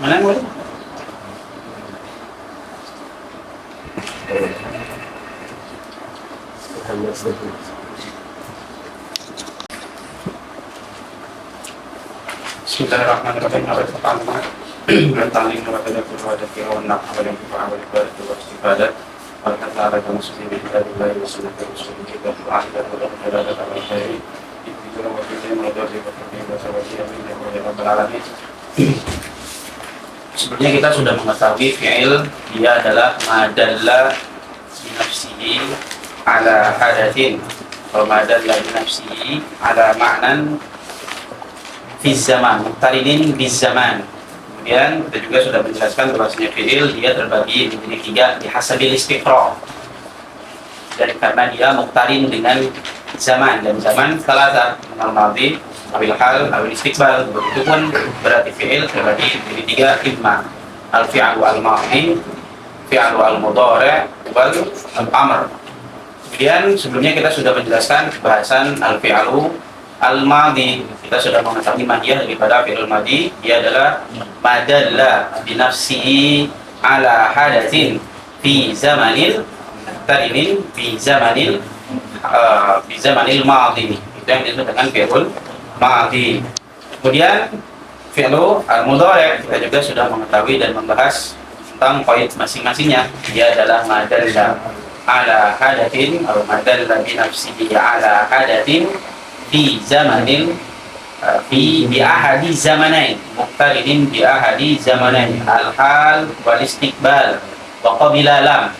Mana yang boleh? Bismillahirrahmanirrahim. Awal pertama bertanding kepada keluarga Fir'aun awal yang awal ibadat wa istifadat wa ta'ala dan muslimin dari wilayah sunnah rasul kita ahli dan berada dalam khairi itu wa kita melalui berbagai bahasa wasiat yang beralamin. Sebelumnya kita sudah mengetahui fi'il dia adalah madalla binafsihi ala hadathin wa madalla binafsihi ala ma'nan fi zaman, muqtarinin bi zaman. Kemudian kita juga sudah menjelaskan bahwasanya fi'il dia terbagi menjadi tiga bihasabil istiqra. Dan karena dia muqtarin dengan zaman, dan zaman salasa, al madhi, awil hal, awil istiqbal. Begitu pun berarti fi'il terbagi menjadi tiga, imma al-fi'lu al-madhi, fi'lu al-mudhari', wal al-amr. Kemudian sebelumnya kita sudah menjelaskan bahasan al-fi'lu al-madhi. Kita sudah mengetahui mahiyah daripada fi'il madhi. Dia adalah madalla binafsihi ala hadatsin fi zamanil tarinin fi zamanil madhi. Itu yang disebut dengan fi'il madhi. Kemudian fi'il al-mudhari' kita juga sudah mengetahui dan membahas tentang poin masing-masingnya. Dia adalah madalla ala hadatsin atau madalla binafsihi ala hadatsin fi zamanil bi ahadi zamanain, muqtarinin bi ahadi zamanain, al-hal wal istiqbal wa qabila lam.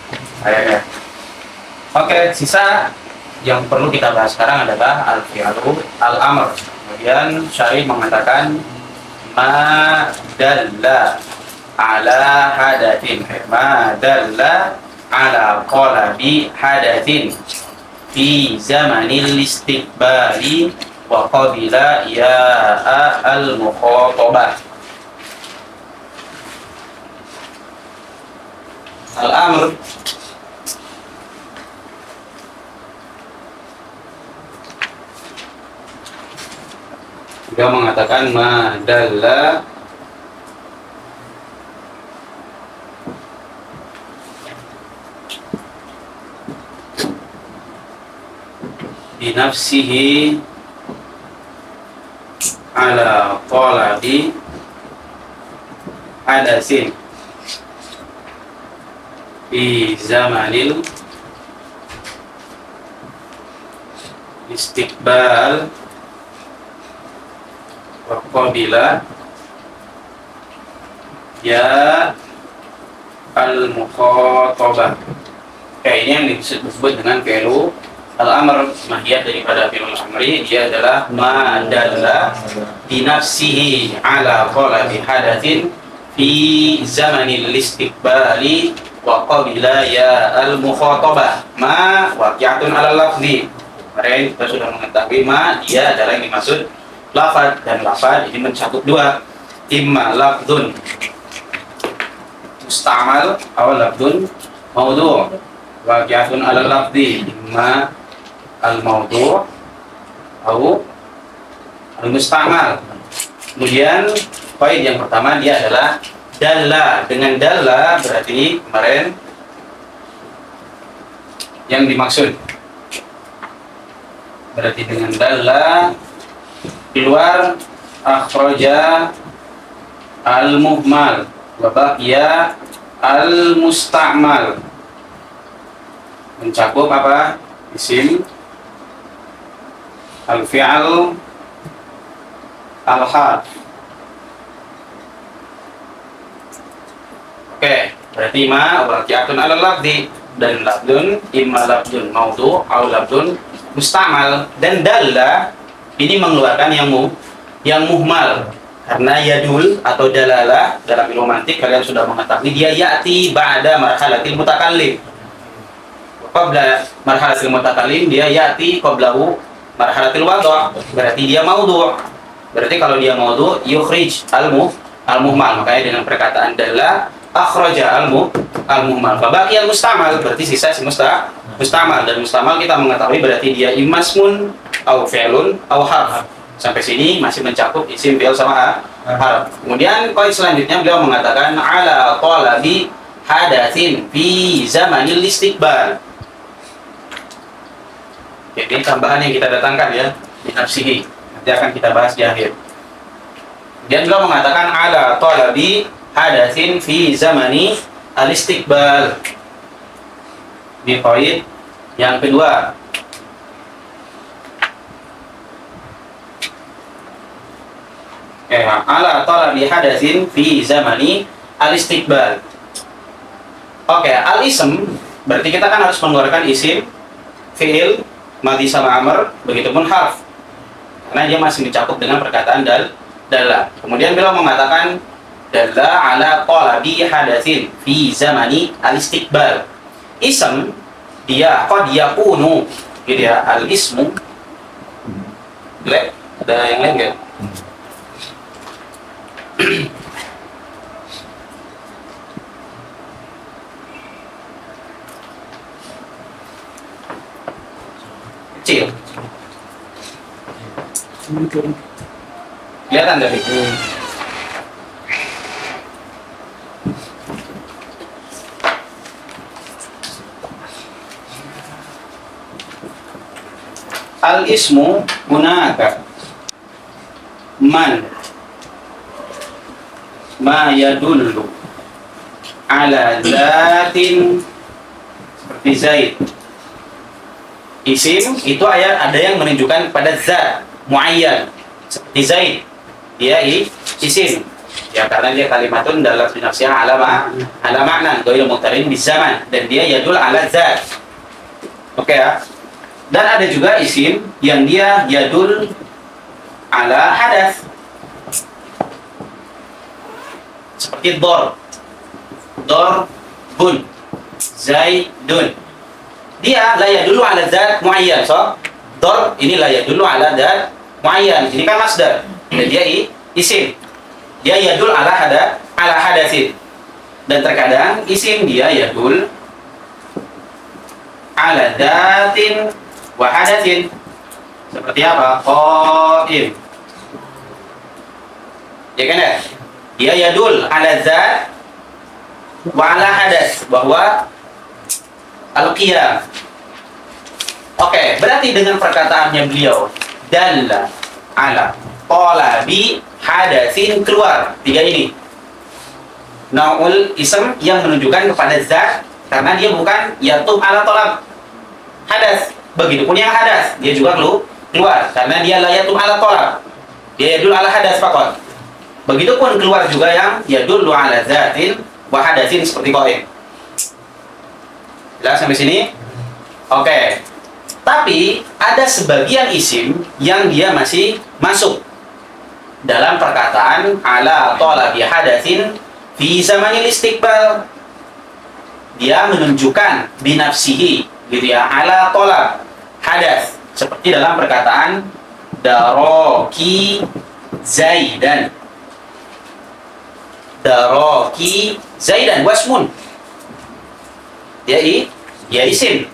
Oke, sisa yang perlu kita bahas sekarang adalah al-fi'lu al-amr. Kemudian syarih mengatakan ma dalla ala hadathin, ma dalla ala qalabi hadathin fi zamanil istiqbali wa qabila ya'a al-mukhatabah. Al-amr juga mengatakan ma dalla binafsihi ala talabi hadasin fi zamanil istiqbal wa qabila ya al-mukhatabah. Kayak ini yang disebut dengan fi'lu al-amr. Mahiyat daripada fi'il amri dia adalah ma dalla binafsihi ala qalabi hadatsin fi zamanil istiqbali wa qabila ya al-mukhatabah. Ma waqi'atun ala lafzi. Kemarin kita sudah mengetahui ma dia adalah yang dimaksud lafaz, dan lafaz ini mencakup dua, imma lafdzun musta'mal atau lafdzun maudhu'. Waqi'atun ala lafzi imma al-mawdu' atau al-musta'mal. Kemudian poin yang pertama dia adalah dalla. Dengan dalla berarti kemarin yang dimaksud berarti dengan dalla keluar akhraja al-muhmal wa baqiya al-musta'mal. Mencakup apa? Isim, al-fi'al, al-hal. Oke, berarti ma waqi'atun ala lafzi, dan lafdun imma lafdun maudhu' atau lafdun musta'mal. Dan dalla ini mengeluarkan yang muhmal, karena yadul atau dalalah dalam ilmu mantik kalian sudah mengetahui dia ya'ti ba'da marhalatil mutakallim. Qabla marhalatil mutakallim dia ya'ti qablahu marhalatil wadha', berarti dia maudhu'. Berarti kalau dia maudhu' yukhrij al-muhmal. Makanya dengan perkataan dalla akhraja al-muhmal. Fa baqiya al-musta'mal, berarti sisa si musta'mal. Dan musta'mal kita mengetahui berarti dia imma ismun au fi'lun au harf. Sampai sini masih mencakup isim, fi'il sama harf. Kemudian poin selanjutnya beliau mengatakan ala talabi hadatsin fi zamanil istiqbal. Jadi tambahan yang kita datangkan ya di nafsihi. Nanti akan kita bahas di akhir. Kemudian beliau mengatakan ala talabi hadatsin fi zamani al-istiqbal. Di poin yang kedua. Ala talabi hadatsin fi zamani al-istiqbal. Oke, al-ism berarti kita kan harus mengeluarkan isim, fi'il, madhi sama amr, begitupun harf. Karena dia masih dicakup dengan perkataan dalla. Kemudian beliau mengatakan dalla ala talabi hadatsin fi zamani al-istiqbal. Ism dia qad yakunu gitu ya, al-ismu. Ada yang lain enggak? Kecil. Kelihatan tapi. Al-ismu hunaka man ma yadullu ala zatin seperti Zaid. Isim itu ada yang menunjukkan pada zat muayyan seperti Zaid. Dia isim. Ya karena dia kalimatun dalam nafsiha ala ma'nan ghairu muqtarin bi zaman dan dia yadul ala zat. Oke ya. Dan ada juga isim yang dia yadul ala hadas. Seperti bun, zaidun. Dia la yadullu ala zat muayyan. So, dor ini la yadullu ala zat muayyan. Ini kan masdar. Dan dia isim. Dia yadul ala hadasin. Dan terkadang isim dia yadul ala zatin wa hadasin. Seperti apa? Qaim. Ya kan ya? Dia yadul ala zat wa ala hadas, bahwa al-qiyam. Oke, berarti dengan perkataannya beliau dalla ala talabi hadasin, keluar tiga ini. Naul ism yang menunjukkan kepada zat karena dia bukan yatum ala talab hadas. Begitupun yang hadas, dia juga keluar karena dia la yatum ala talab. Dia yadul ala hadas faqat. Begitupun keluar juga yang yadullu ala zatin wa hadasin seperti qaim. Jelas sampai sini? Oke. Tapi ada sebagian isim yang dia masih masuk dalam perkataan ala talabi hadasin fi zamanil istiqbal. Dia menunjukkan binafsihi gitu ya, ala talab hadas, seperti dalam perkataan daroki zaidan. Daroki zaidan wasmun. Dia isim.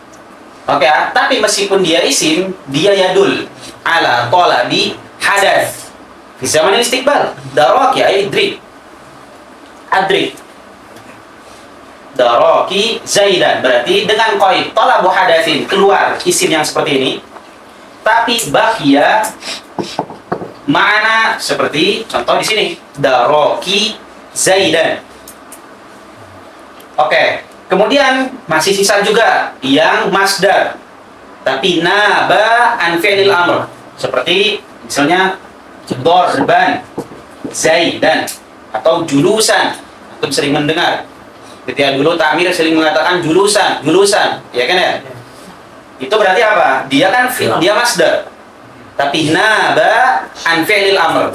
Oke, tapi meskipun dia isim, dia yadul ala talabi hadas fi zaman istiqbal. Daroki idrik. Adrik. Daroki zaidan, berarti dengan qaid talabu hadasin, keluar isim yang seperti ini. Tapi bakia mana seperti contoh di sini daroki zaidan. Oke, kemudian masih sisa juga yang masdar tapi naba an fi'lil amr, seperti misalnya dorban zaidan atau julusan. Antum sering mendengar ketika dulu takmir sering mengatakan julusan, ya kan ya? Itu berarti apa? Dia kan dia masdar tapi naba an fi'lil amr.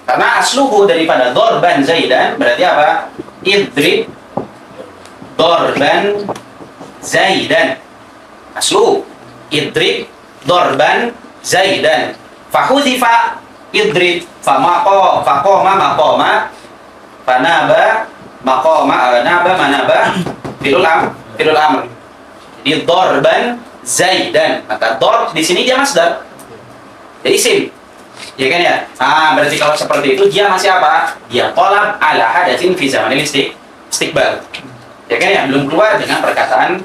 Karena asluhu daripada dorban zaidan berarti apa? Idrib dorban zaidan. Aslu idrib dorban zaidan. Fahudzifa idrib famaqo faqoma maqoma fanaba maqoma naba manaba filul amr. Jadi dorban zaidan. Maka dor di sini dia masdar. Jadi isim. Ya kan ya? Nah, berarti kalau seperti itu dia masih apa? Dia tolab ala hadatsin fi zamanil istiqbal. Ya kan ya? Belum keluar dengan perkataan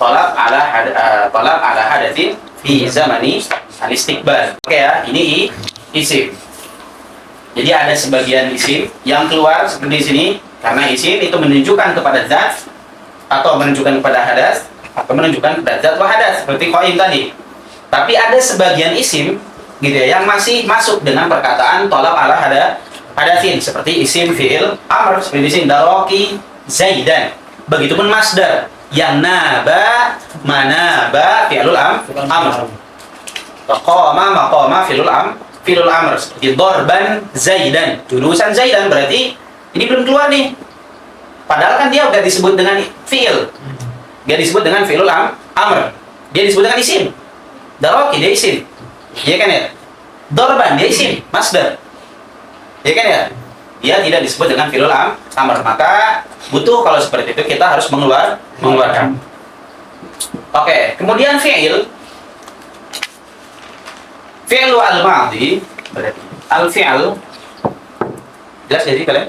tolab ala hadatsin fi zamani al-istiqbal. Oke ya, ini isim. Jadi ada sebagian isim yang keluar seperti di sini karena isim itu menunjukkan kepada zat atau menunjukkan kepada hadas atau menunjukkan kepada zat wa hadas seperti qaim tadi. Tapi ada sebagian isim gitu ya yang masih masuk dengan perkataan tolab ala hadatsin seperti isim fi'il amr seperti di sini daraki zaidan. Begitupun masdar yang naba manaba fi'lul amr. Qama fi'lul amr seperti dorban zaidan, julusan zaidan, berarti ini belum keluar nih. Padahal kan dia udah disebut dengan fi'il. Dia disebut dengan fi'lul amr. Dia disebut dengan isim. Daraki dia isim. Iya kan ya? Dorban dia isim, masdar. Iya kan ya? Dia tidak disebut dengan fi'lul amr. Maka butuh kalau seperti itu kita harus mengeluarkan. Oke, kemudian fi'il al-madi berarti al-fi'al jelas jadi kalian?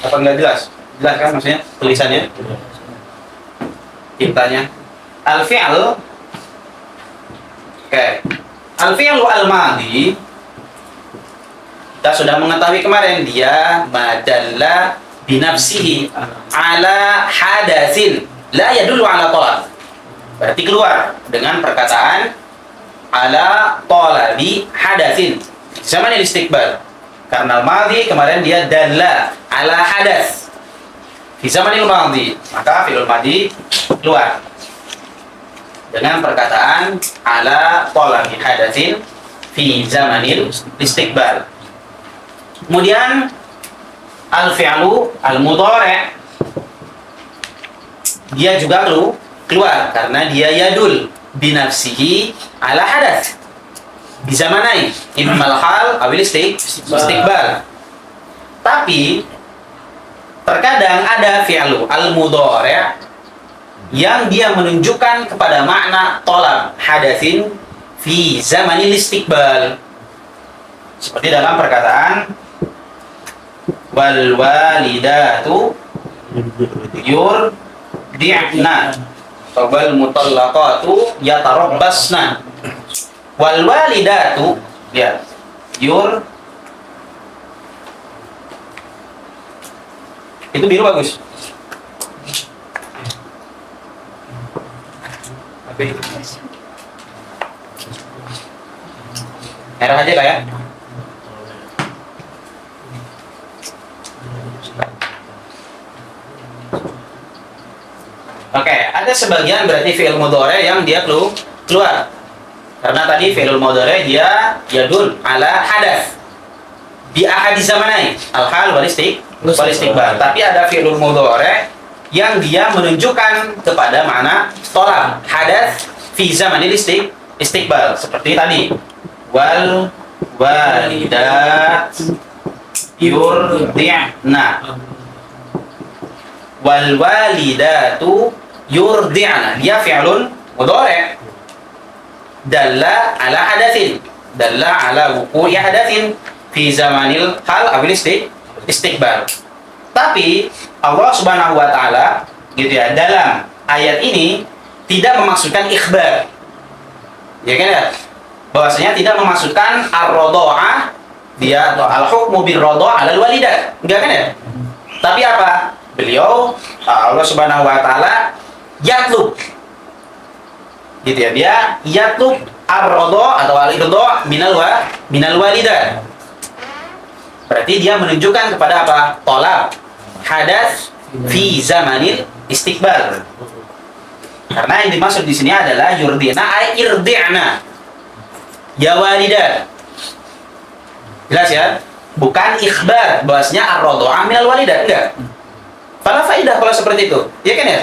Apa enggak jelas? Jelas kan maksudnya tulisannya? Ciptanya al-fi'al. Oke. Al-fi'al al-madi kita sudah mengetahui kemarin dia madalla binafsihi ala hadatsin la yadullu ala talab. Berarti keluar dengan perkataan ala talabi hadatsin zaman istiqbal. Karena al-madhi kemarin dia dalla ala hadas di zaman al-madhi, maka fi'il madhi keluar dengan perkataan ala talabi hadatsin fi zamanil istiqbal. Kemudian al-fi'lu al-mudhari' dia juga keluar karena dia yadul binafsihi ala hadath di zamanai immal hal awil istiqbal. Tapi terkadang ada fi'lu al-mudhari' yang dia menunjukkan kepada makna tolab hadatsin fi zamanil istiqbal, seperti dalam perkataan wal walidatu yurdi'na wal mutallaqatu yatarabbasna. Wal walidatu ya itu biru bagus. Merah aja lah ya. Oke, ada sebagian berarti fi'il mudhari yang dia keluar. Karena tadi fi'il mudhari dia yadul ala hadath bi ahadi zamanai, al-hal wal istiqbal. Tapi ada fi'il mudhari yang dia menunjukkan kepada makna tolab hadath fi zamanil istiqbal, seperti tadi wal walidat yurdi'na. Wal walidatu yurdi'na dia fi'lun mudhari' dalla ala hadatsin, dalla ala wuqu'i hadatsin fi zamanil hal awil istiqbal. Tapi Allah Subhanahu wa taala gitu ya, dalam ayat ini tidak memaksudkan ikhbar. Ya kan ya? Bahwasanya tidak memaksudkan ar-radha'ah dia atau al-hukmu bir-radha'ah 'alal walidat. Enggak kan ya? Tapi apa? Beliau Allah Subhanahu wa taala yatlub gitu ya, dia yatlub ar-radha atau al-irda minal walidah. Berarti dia menunjukkan kepada apa? Tolab hadas fi zamanil istiqbal. Karena yang dimaksud di sini adalah yurdina ay irdi'na ya walidah. Jelas ya? Bukan ikhbar bahwasanya ar-radha'ah minal walidah, enggak. Fala faidah kalau seperti itu. Ya kan ya?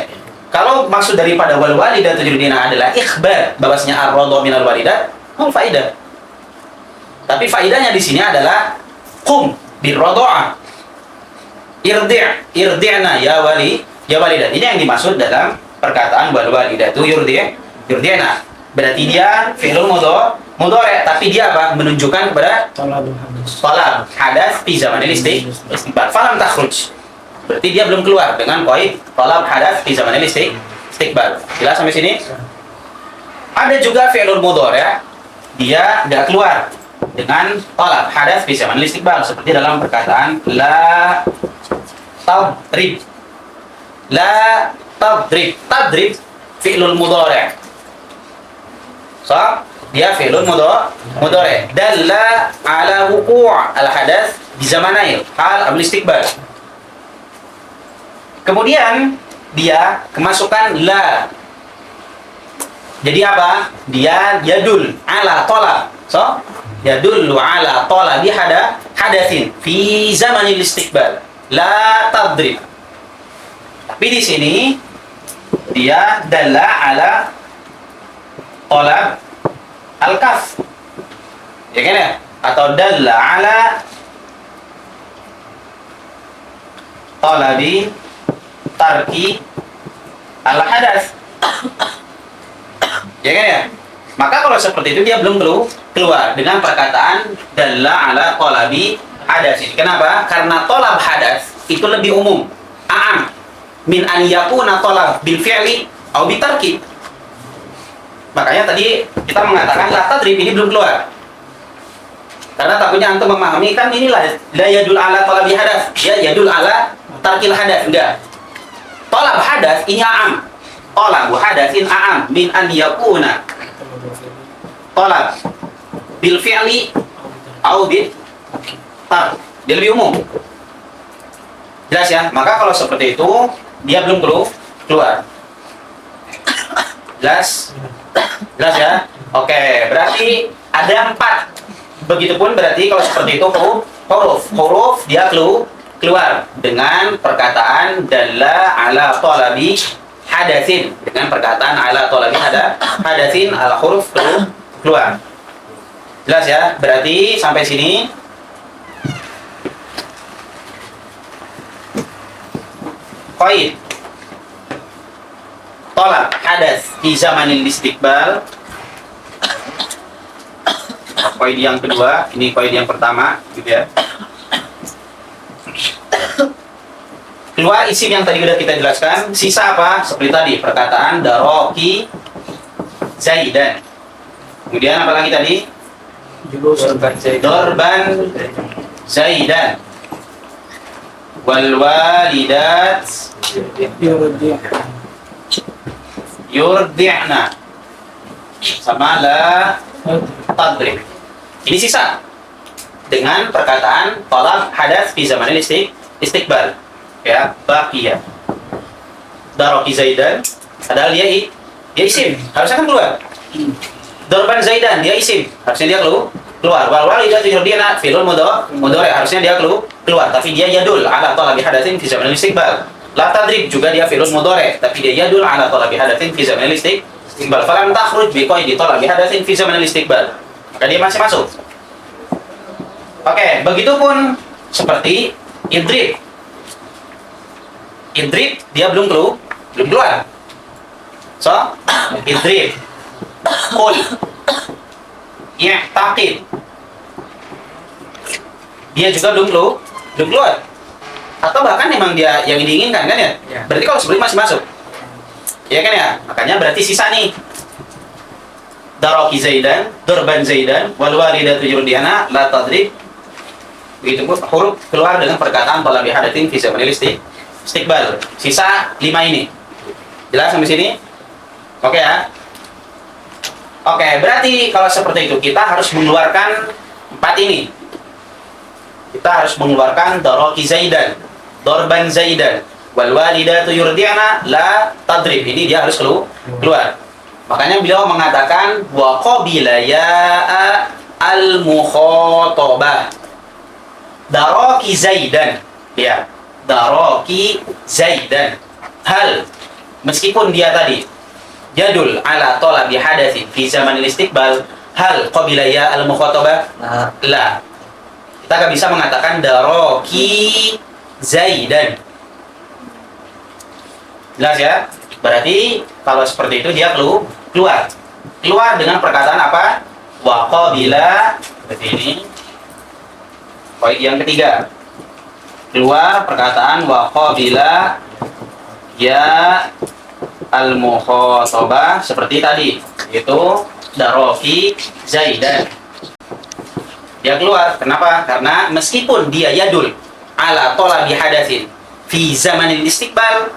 Kalau maksud daripada wal walidah yurdina adalah ikhbar bahwasanya ar-radha'ah minal walidah, mal faidah. Tapi faidahnya di sini adalah qum bir radha'ah. Irdi'na ya walidah. Ini yang dimaksud dalam perkataan wal walidatu yurdi'na. Berarti dia fi'lul mudhari, tapi dia apa? Menunjukkan kepada Talabul hadas. talab hadas fi zamanil istiqbal. Falam takhruj. Berarti dia belum keluar dengan qaid talab hadas fi zamanil istiqbal. Jelas sampai sini? Ada juga fi'lul mudhari, dia nggak keluar dengan talab hadas fi zamanil istiqbal, seperti dalam perkataan la tadrib. La tadrib. Tadrib fi'lul mudhari. So, dia fi'lun mudhari dalla ala wuqu' al hadas di zamanail hal al istiqbal. Kemudian dia kemasukan la. Jadi apa? Dia yadul ala talab. So, yadullu ala talabi hadatsin fi zamanil istiqbal. La tadrib. Tapi di sini dia dalla ala talab al-kaf, ya kan ya? Atau dalla ala talabi tarki al-hadas, ya kan ya? Maka kalau seperti itu dia belum keluar dengan perkataan dalla ala talabi hadas. Kenapa? Karena talab hadas itu lebih umum, a'am min an yakuna talab bil fi'li atau bitarki. Makanya tadi kita mengatakan la tadrib ini belum keluar. Karena takutnya antum memahami kan inilah la yadul ala talabi hadas, ya yadul ala tarkil hadas. Enggak. Talab hadas ini a'am. Talabu hadasin a'am min an yakuna talab bil fi'li atau bil tark. Dia lebih umum. Jelas ya? Maka kalau seperti itu dia belum keluar. Jelas? Jelas ya? Oke, berarti ada 4. Begitupun berarti kalau seperti itu huruf dia keluar dengan perkataan dalla ala talabi hadatsin, dengan perkataan ala talabi hadatsin al huruf keluar. Jelas ya? Berarti sampai sini qaid talab hadas di zamanil istiqbal. Qaid yang kedua, ini qaid yang pertama gitu ya. Keluar isim yang tadi sudah kita jelaskan, sisa apa? Seperti tadi perkataan daroki zaidan. Kemudian apa lagi tadi? Dorban zaidan. Wal walidat yurdi'na sama la tadrib. Ini sisa dengan perkataan talab hadas fi zamanil istiqbal, ya, baqiya daroki zaidan, padahal dia isim, harusnya kan keluar. Dorban zaidan, dia isim, harusnya dia keluar. Wal walidatu yurdi'na fi'lun mudhari, harusnya dia keluar, tapi dia yadul ala talabi hadatsin fi zamanil istiqbal. La tadrib juga dia fi'lun mudhari, tapi dia yadul ala talabi hadatsin fi zamanil istiqbal. Falam takhruj bi qaidi talabi hadatsin fi zamanil istiqbal. Maka dia masih masuk. Oke, begitupun seperti idrib. Idrib dia belum keluar. So, idrib. Qul. I'taqid. Dia juga belum keluar. Atau bahkan memang dia yang diinginkan kan ya? Berarti kalau sebelum masih masuk. Ya kan ya? Makanya berarti sisa nih. Daroki zaidan, dorban zaidan, wal walidatu yurdi'na la tadrib. Begitu huruf keluar dengan perkataan talabi hadatsin fi zamanil istiqbal. Sisa 5 ini. Jelas sampai sini? Oke ya? Oke, berarti kalau seperti itu kita harus mengeluarkan 4 ini. Kita harus mengeluarkan daroki zaidan, dorban zaidan, wal walidatu yurdi'na la tadrib. Ini dia harus keluar. Makanya beliau mengatakan wa qabila ya al mukhatabah. Daroki zaidan, ya. Daroki zaidan. Hal, meskipun dia tadi jadul ala talabi hadatsin fi zamanil istiqbal, hal qabila ya al mukhatabah? La. Kita akan bisa mengatakan daroki zaidan. Jelas ya? Berarti kalau seperti itu dia keluar dengan perkataan apa? wa qabila. Berarti ini poin yang ketiga. Keluar perkataan wa qabila ya al-mukhatabah seperti tadi, yaitu darofi Zaidan. Dia keluar. Kenapa? Karena meskipun dia yadul ala talabi hadatsin fi zamanil istiqbal,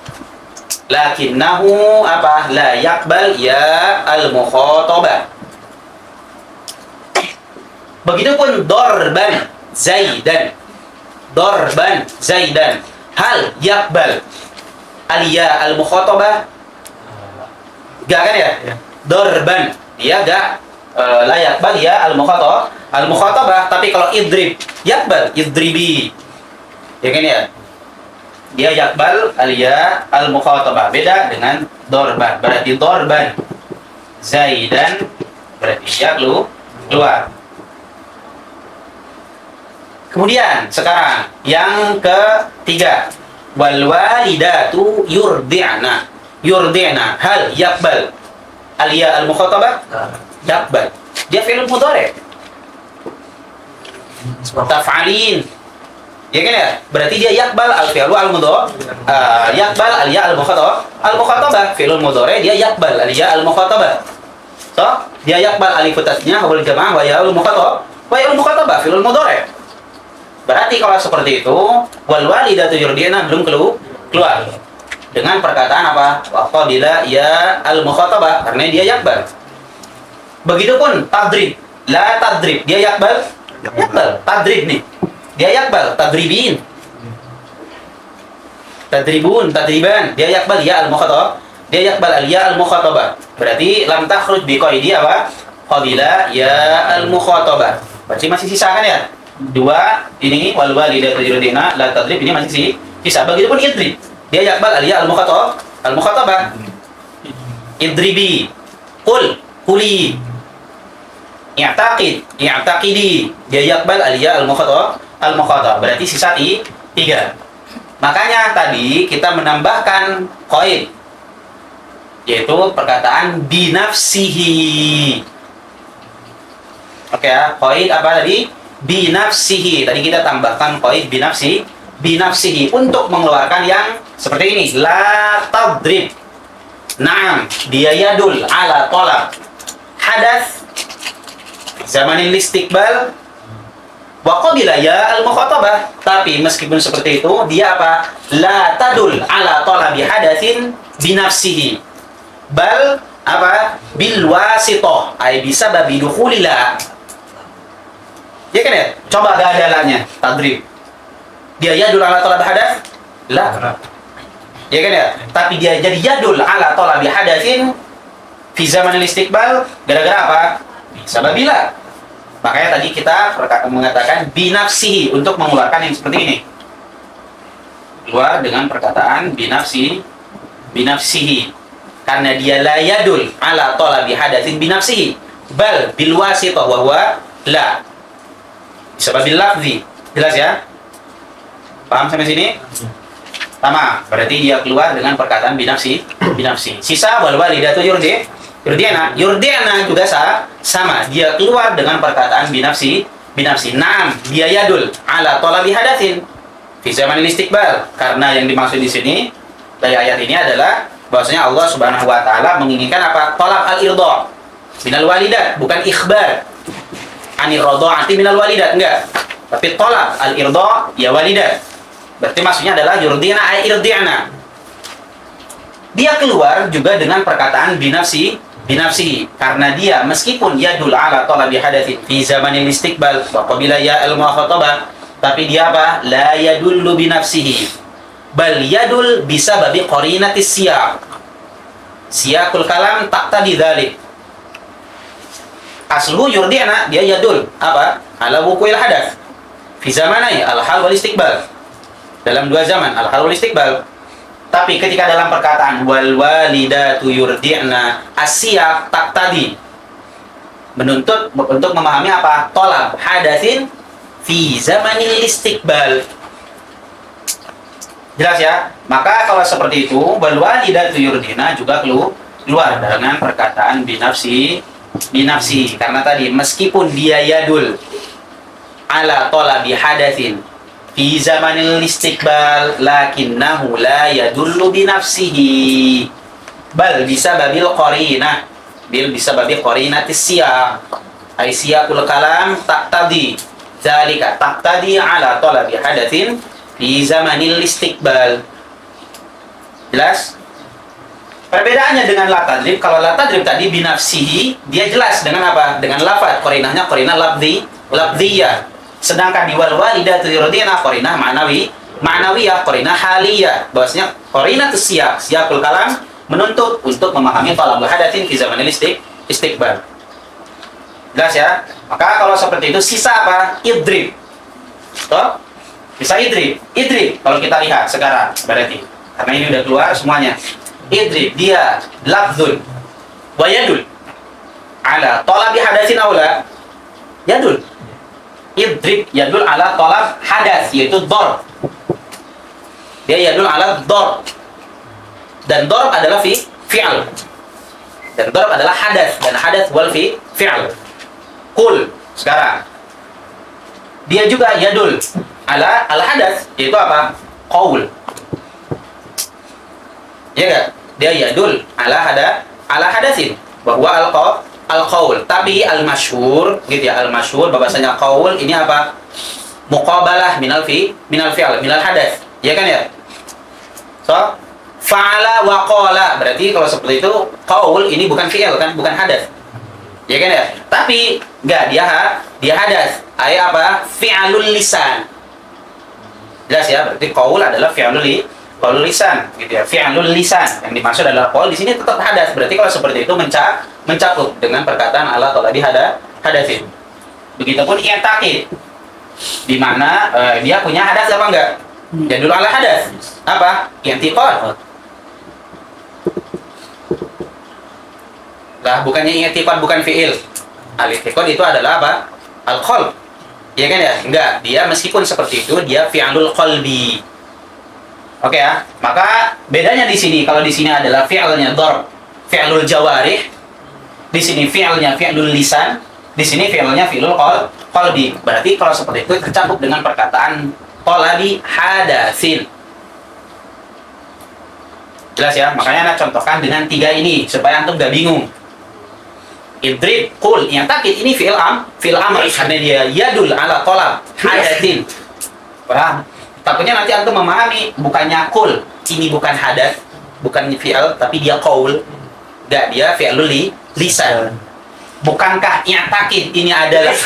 lakinnahu apa? La yaqbal ya al-mukhatabah. Begitupun dorban Zaidan. Dorban Zaidan. Hal yaqbal al-ya al-mukhatabah? Gak kan ya? Dorban. Dia gak layak bal ya al-mukhatabah. Tapi kalau idrib, yakbal, idribi. Ya kan ya? Dia yakbal al-ya al-mukhatabah. Beda dengan dorban. Berarti dorban Zaidan berarti dia keluar. Kemudian sekarang yang ketiga, wal walidatu yurdi'na. Yurdi'na hal yakbal al-ya al-mukhatabah? Yakbal. Dia fi'il mudhari'. Taf'alin. Ya kan ya? Berarti dia yakbal al-fi'lu al-mudhari'. Yakbal al-ya al-mukhatabah. Al-mukhatabah fi'il mudhari', dia yakbal al-ya al-mukhatabah. So, dia yakbal alif tasniyah wal jamaah wa ya al-mukhatabah. Wa ya al-mukhatabah fi'il mudhari'. Berarti kalau seperti itu, wal walidatu yurdi'na belum keluar. Dengan perkataan apa? Wa qabila ya al-mukhatabah, karena dia yakbal. Begitupun tadrib, la tadrib, dia yakbal. Yakbal, tadrib nih. Dia yakbal, tadribin. Tadribun, tadriban, dia yakbal ya al-mukhatabah. Dia yakbal al-ya al-mukhatabah. Berarti lam takhruj bi qaidi apa? Qabila ya al-mukhatabah. Berarti masih sisa kan ya? Dua ini wal walidatu yurdi'na la tadrib, ini masih sisa. Begitupun idrib, dia yakbal al-ya al-mukhatabah. Idribi, qul, quli. I'taqid, i'taqidi, dia yakbal al-ya al-mukhatabah. Berarti sisa tiga. Makanya tadi kita menambahkan qaid, yaitu perkataan binafsihi. Oke ya, qaid apa tadi? Binafsihi. Tadi kita tambahkan qaid binafsihi untuk mengeluarkan yang seperti ini. La tadrib. Naam, dia yadul ala talab hadas zamanil istiqbal wa qabila ya al-mukhatabah. Tapi meskipun seperti itu, dia apa? La tadul ala talabi hadatsin binafsihi. Bal apa? Bil wasithah, ay bisababi dukhulila. Ya kan ya? Coba gadalannya tadrib. Dia yadul ala talab hadas? La. Ya kan ya? Tapi dia jadi yadul ala talabi hadatsin fi zamanil istiqbal gara-gara apa? Sababila. Makanya tadi kita mengatakan binafsihi untuk mengeluarkan yang seperti ini. Keluar dengan perkataan binafsihi. Karena dia la yadul ala talabi hadatsin binafsihi, bal bil wasithah wa huwa la. Bisababil lafzi. Jelas ya? Paham sampai sini? Sama. Berarti dia keluar dengan perkataan binafsi. Sisa wal walidatu yurdi'na juga sama. Dia keluar dengan perkataan binafsi. Naam, dia yadul ala talabi hadatsin fi zamanil istiqbal. Karena yang dimaksud di sini dari ayat ini adalah bahwasanya Allah Subhanahu wa taala menginginkan apa? Talab al-irda minal walidat, bukan ikhbar anir radha'ati minal walidat, enggak. Tapi talab al-irda ya walidat. Berarti maksudnya adalah yurdi'na ay irdi'na. Dia keluar juga dengan perkataan binafsi karena dia meskipun yadul ala talabi hadatsin fi zamanil istiqbal wa qabila ya al-mukhatabah, tapi dia apa? La yadullu binafsihi bal yadul bisababi qarinatis siyaq. Siyaqul kalam taqtadi dzalik. Asluhu yurdi'na, dia yadul apa? Ala wuqu'il hadath fi zamanai al-hal wal istiqbal. Dalam dua zaman, al-hal wal istiqbal. Tapi ketika dalam perkataan wal walidatu yurdi'na, as-siyaq taqtadi, menuntut untuk memahami apa? Talab hadatsin fi zamanil istiqbal. Jelas ya? Maka kalau seperti itu, wal walidatu yurdi'na juga keluar dengan perkataan binafsi binafsi, karena tadi meskipun dia yadul ala talabi hadatsin fi zamanil istiqbal lakinnahu la yadullu binafsihi bal bisababil qarinah bisababil qarinatis siyaq ay siyaqul kalam taqtadi zalika taqtadi ala talabi hadatsin fi zamanil istiqbal. Jelas? Perbedaannya dengan la tadrib, kalau la tadrib tadi binafsihi, dia jelas dengan apa? Dengan lafaz, qarinahnya qarinah lafdhiyah. Sedangkan di wal walidatu yurdina qarinah ma'nawiyah, qarinah haliyah. Bahwasanya qarinah siyaqul kalam menuntut untuk memahami talabul hadatsin fi zamanil istiqbal. Jelas ya? Maka kalau seperti itu sisa apa? Idrib. Toh? Bisa idrib. Idrib kalau kita lihat sekarang berarti. Karena ini udah keluar semuanya. Idrib dia lafzun wa yadul ala talabi hadatsin aula yadul. Idrib yadul ala talab hadas, yaitu dor. Dia yadul ala dor. Dan dor adalah fi'al. Dan dor adalah hadas, dan hadas wal fi'al. Qul sekarang. Dia juga yadul ala al hadas, yaitu apa? Qaul. Ya enggak? Dia yadul ala hadasin bahwa al qaul, tapi al masyhur gitu ya, al masyhur bahwasanya qaul ini apa? Muqabalah minal fi'al minal hadas, ya kan ya? So fa'ala wa qala, berarti kalau seperti itu qaul ini bukan fi'al kan, bukan hadas, ya kan ya? Tapi enggak, dia hadas, ay apa? Fi'alul lisan. Jelas ya? Berarti qaul adalah fi'alul lisan gitu ya, fi'lul lisan. Yang dimaksud adalah qaul, di sini tetap hadas. Berarti kalau seperti itu mencakup dengan perkataan ala talabi hadatsin. Begitupun i'taqid, di mana dia punya hadas apa enggak? Jadul ala hadas. Apa? I'tiqad. Lah bukannya i'tiqad bukan fi'il. Al-i'tiqad itu adalah apa? Al-qalb. Ya kan ya? Enggak, dia meskipun seperti itu dia fi'lul qalbi. Oke ya, maka bedanya di sini, kalau di sini adalah fi'alnya darb, fi'lul jawarih, di sini fi'alnya fi'lul lisan, di sini fi'alnya fi'lul qalbi. Berarti kalau seperti itu tercakup dengan perkataan talabi hadatsin. Jelas ya? Makanya Anda contohkan dengan 3 ini supaya antum gak bingung. Idrib, qul, yang takit ini fi'il amr karena dia yadul ala talab hadatsin. Paham? Takutnya nanti antum memahami bukannya qul, ini bukan hadas, bukan fi'al, tapi dia qaul. Enggak, dia fi'lul lisan. Bukankah i'taqid ini adalah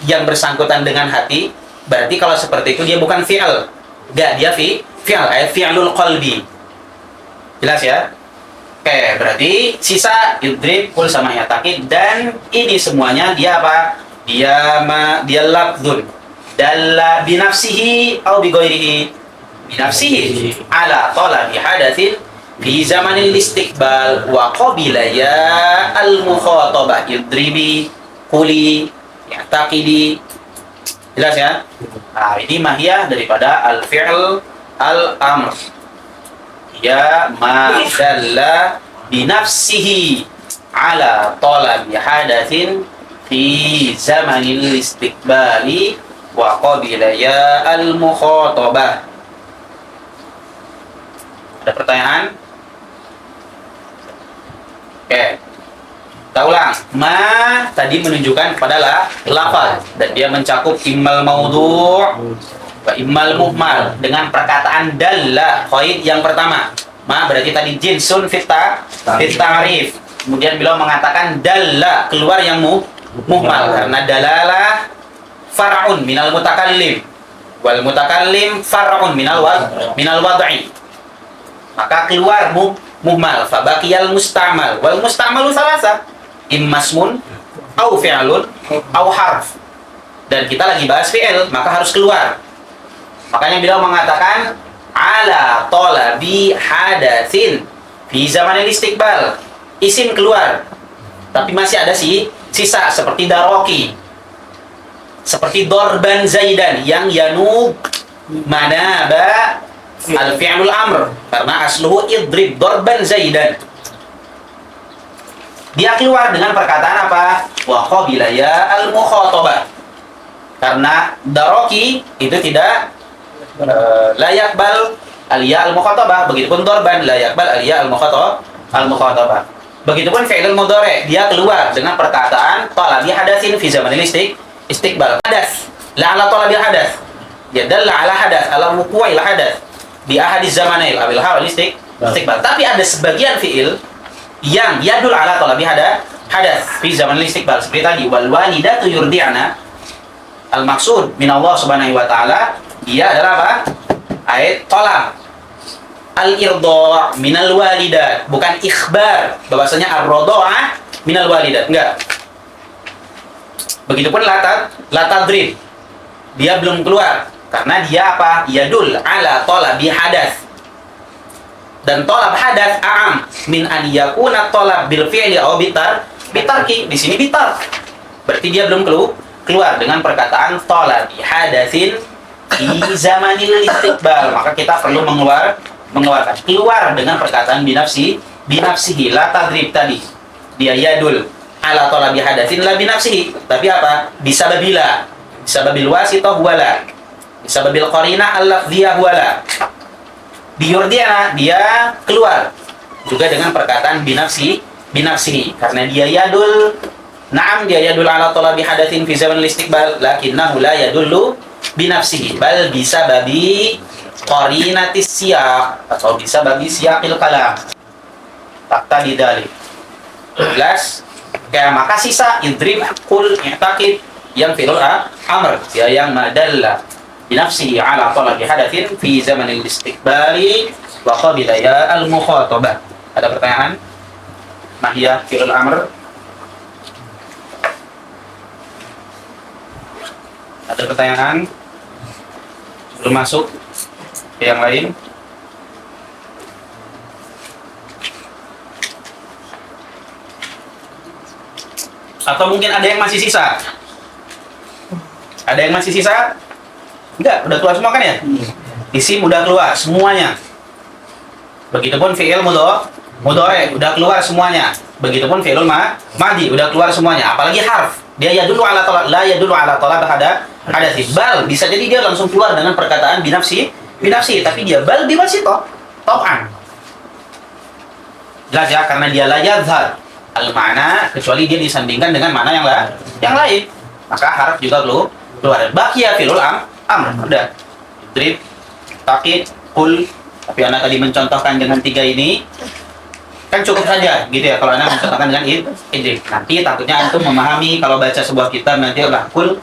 yang bersangkutan dengan hati? Berarti kalau seperti itu dia bukan fi'al. Enggak, dia fi'al, fi'lul qalbi. Jelas ya? Oke, berarti sisa idrib, qul sama i'taqid, dan ini semuanya dia apa? Dia lafzun dalla binafsihi atau bighairihi, binafsihi ala talabi hadatsin fi zamanil istiqbal wa qabila ya al mukhatabah idribi quli i'taqidi. Jelas ya? Nah, ini mahiyah daripada al fi'l al amr, ya ma dalla binafsihi ala talabi hadatsin fi zamanil istiqbali wa qabila ya al-mukhatabah. Ada pertanyaan? Oke. Kita ulang. Ma tadi menunjukkan kepada lafaz dan dia mencakup immal maudhu' wa immal muhmal dengan perkataan dalla. Qaid yang pertama. Ma berarti tadi jinsun fit ta'rif. Kemudian beliau mengatakan dalla, keluar yang muhmal karena dalalah far'un minal mutakallim wal mutakallim far'un minal wad'i, maka keluar muhmal fa baqiyal musta'mal wal musta'malu salasa immasmun au fi'lun au harf, dan kita lagi bahas fi'il maka harus keluar. Makanya beliau mengatakan ala talabi hadatsin fi zamanil istiqbal, isim keluar tapi masih ada sisa seperti daroki, seperti dorban zaidan yang yanub manaba al fi'lul amr, karena asluhu idrib dorban zaidan. Dia keluar dengan perkataan apa? Wa qabila ya al-mukhatabah. Karena daroki itu tidak layak bal al-ya al-mukhatabah. Begitupun dorban layak bal al-ya al-mukhatabah. Begitupun fi'il mudhari, dia keluar dengan perkataan talabi hadatsin fi zamanil istiqbal. Hadas, la ala talabil hadas. Dia dalla ala hadas, ala wuqu'il hadas di ahadis zamanail abil hal istiqbal. Tapi ada sebagian fi'il yang yadul ala talabi hadas fi zamanil istiqbal. Seperti tadi wal walidatu yurdi'na. Al maksud min Allah Subhanahu wa taala dia adalah apa? Ayat talab al-irda' minal walidat, bukan ikhbar bahwasanya ar-radha'ah minal walidat, enggak. Begitupun la tadrib, dia belum keluar karena dia apa? Yadul ala talabi hadas. Dan talab hadas a'am min an yakuna talab bil fi'li aw bitarki. Di sini bitar. Berarti dia belum keluar dengan perkataan talabi hadasin di zamanil istiqbal. Maka kita perlu mengeluarkan keluar dengan perkataan binafsihi la tadrib tadi. Dia yadul ala talabi hadatsin la binafsihi. Tapi apa? Bisa babil wasithah wala. Bisa babil qarinah al-lafdhiyah wala. Biyurdiana dia keluar juga dengan perkataan binafsihi karena dia yadul. Naam dia yadul ala talabi hadatsin fi zaman al-istiqbal lakinnahu la yadullu binafsihi bal bisa babi qarinatis siyaq atau bisa bagi siyaqil kalam. Fakta di dalil. Jelas? Kayak maka sisa idrib qul i'taqid yang fi'il amr ya yang madalla binafsihi ala talabi hadatsin fi zamanil istiqbali wa qabila ya al mukhatabah. Ada pertanyaan? Mahiyah fi'il amr? Ada pertanyaan? Sebelum masuk ke yang lain. Atau mungkin ada yang masih sisa? Ada yang masih sisa? Enggak, udah keluar semua kan ya? Isim udah keluar semuanya. Begitupun fi'il mudhari udah keluar semuanya. Begitupun fi'il madhi udah keluar semuanya. Apalagi harf, dia yadullu ala talab la yadullu ala talab hadatsih. Bal bisa jadi dia langsung keluar dengan perkataan binafsi, tapi dia bal biwasithah tab'an. Jelas ya, karena dia la yadhhar al-ma'na kecuali dia disandingkan dengan makna yang lain. Maka harf juga keluar. Baqiya fi'il amr udah. Idrib, taqid, qul. Tapi anak tadi mencontohkan dengan 3 ini kan cukup saja gitu ya kalau anak mencontohkan dengan idrib. Nanti takutnya antum memahami kalau baca sebuah kitab nanti ulah qul.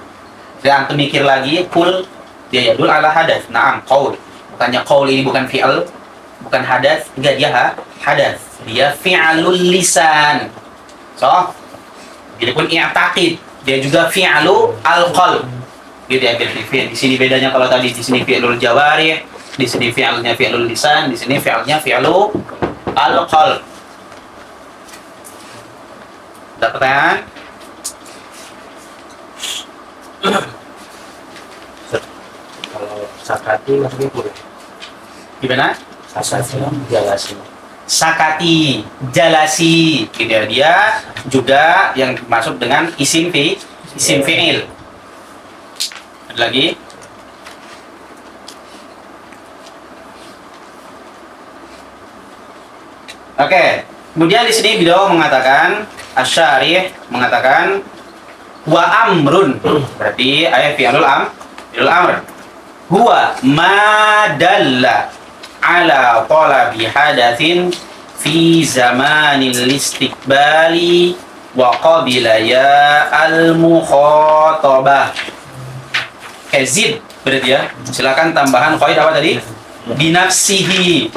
Dan antum mikir lagi qul dia yadul ala hadas. Naam qaul. Bukannya qaul ini bukan fi'il, bukan hadas, enggak dia hadas. Dia fi'alul lisan. So, jadi pun i'taqid, dia juga fi'alu al-qalb. Gitu ya, di sini bedanya kalau tadi di sini fi'lul jawarih, di sini fi'alnya fi'lul lisan, di sini fi'alnya fi'lu al-qalb. Ada pertanyaan? Kalau sakati maksudnya boleh. Gimana? Sakati jalasi. Sakati, jalasi, gitu ya. Dia juga yang masuk dengan isim fi'il. Ada lagi? Oke. Kemudian di sini beliau mengatakan asy-syarih mengatakan wa amrun. Berarti ayat fi'lul amr. Huwa ma dalla ala talabi hadatsin fi zamanil istiqbali wa qabila ya al mukhatabah. Zid berarti ya. Silakan tambahan qaid apa tadi? Binafsihi.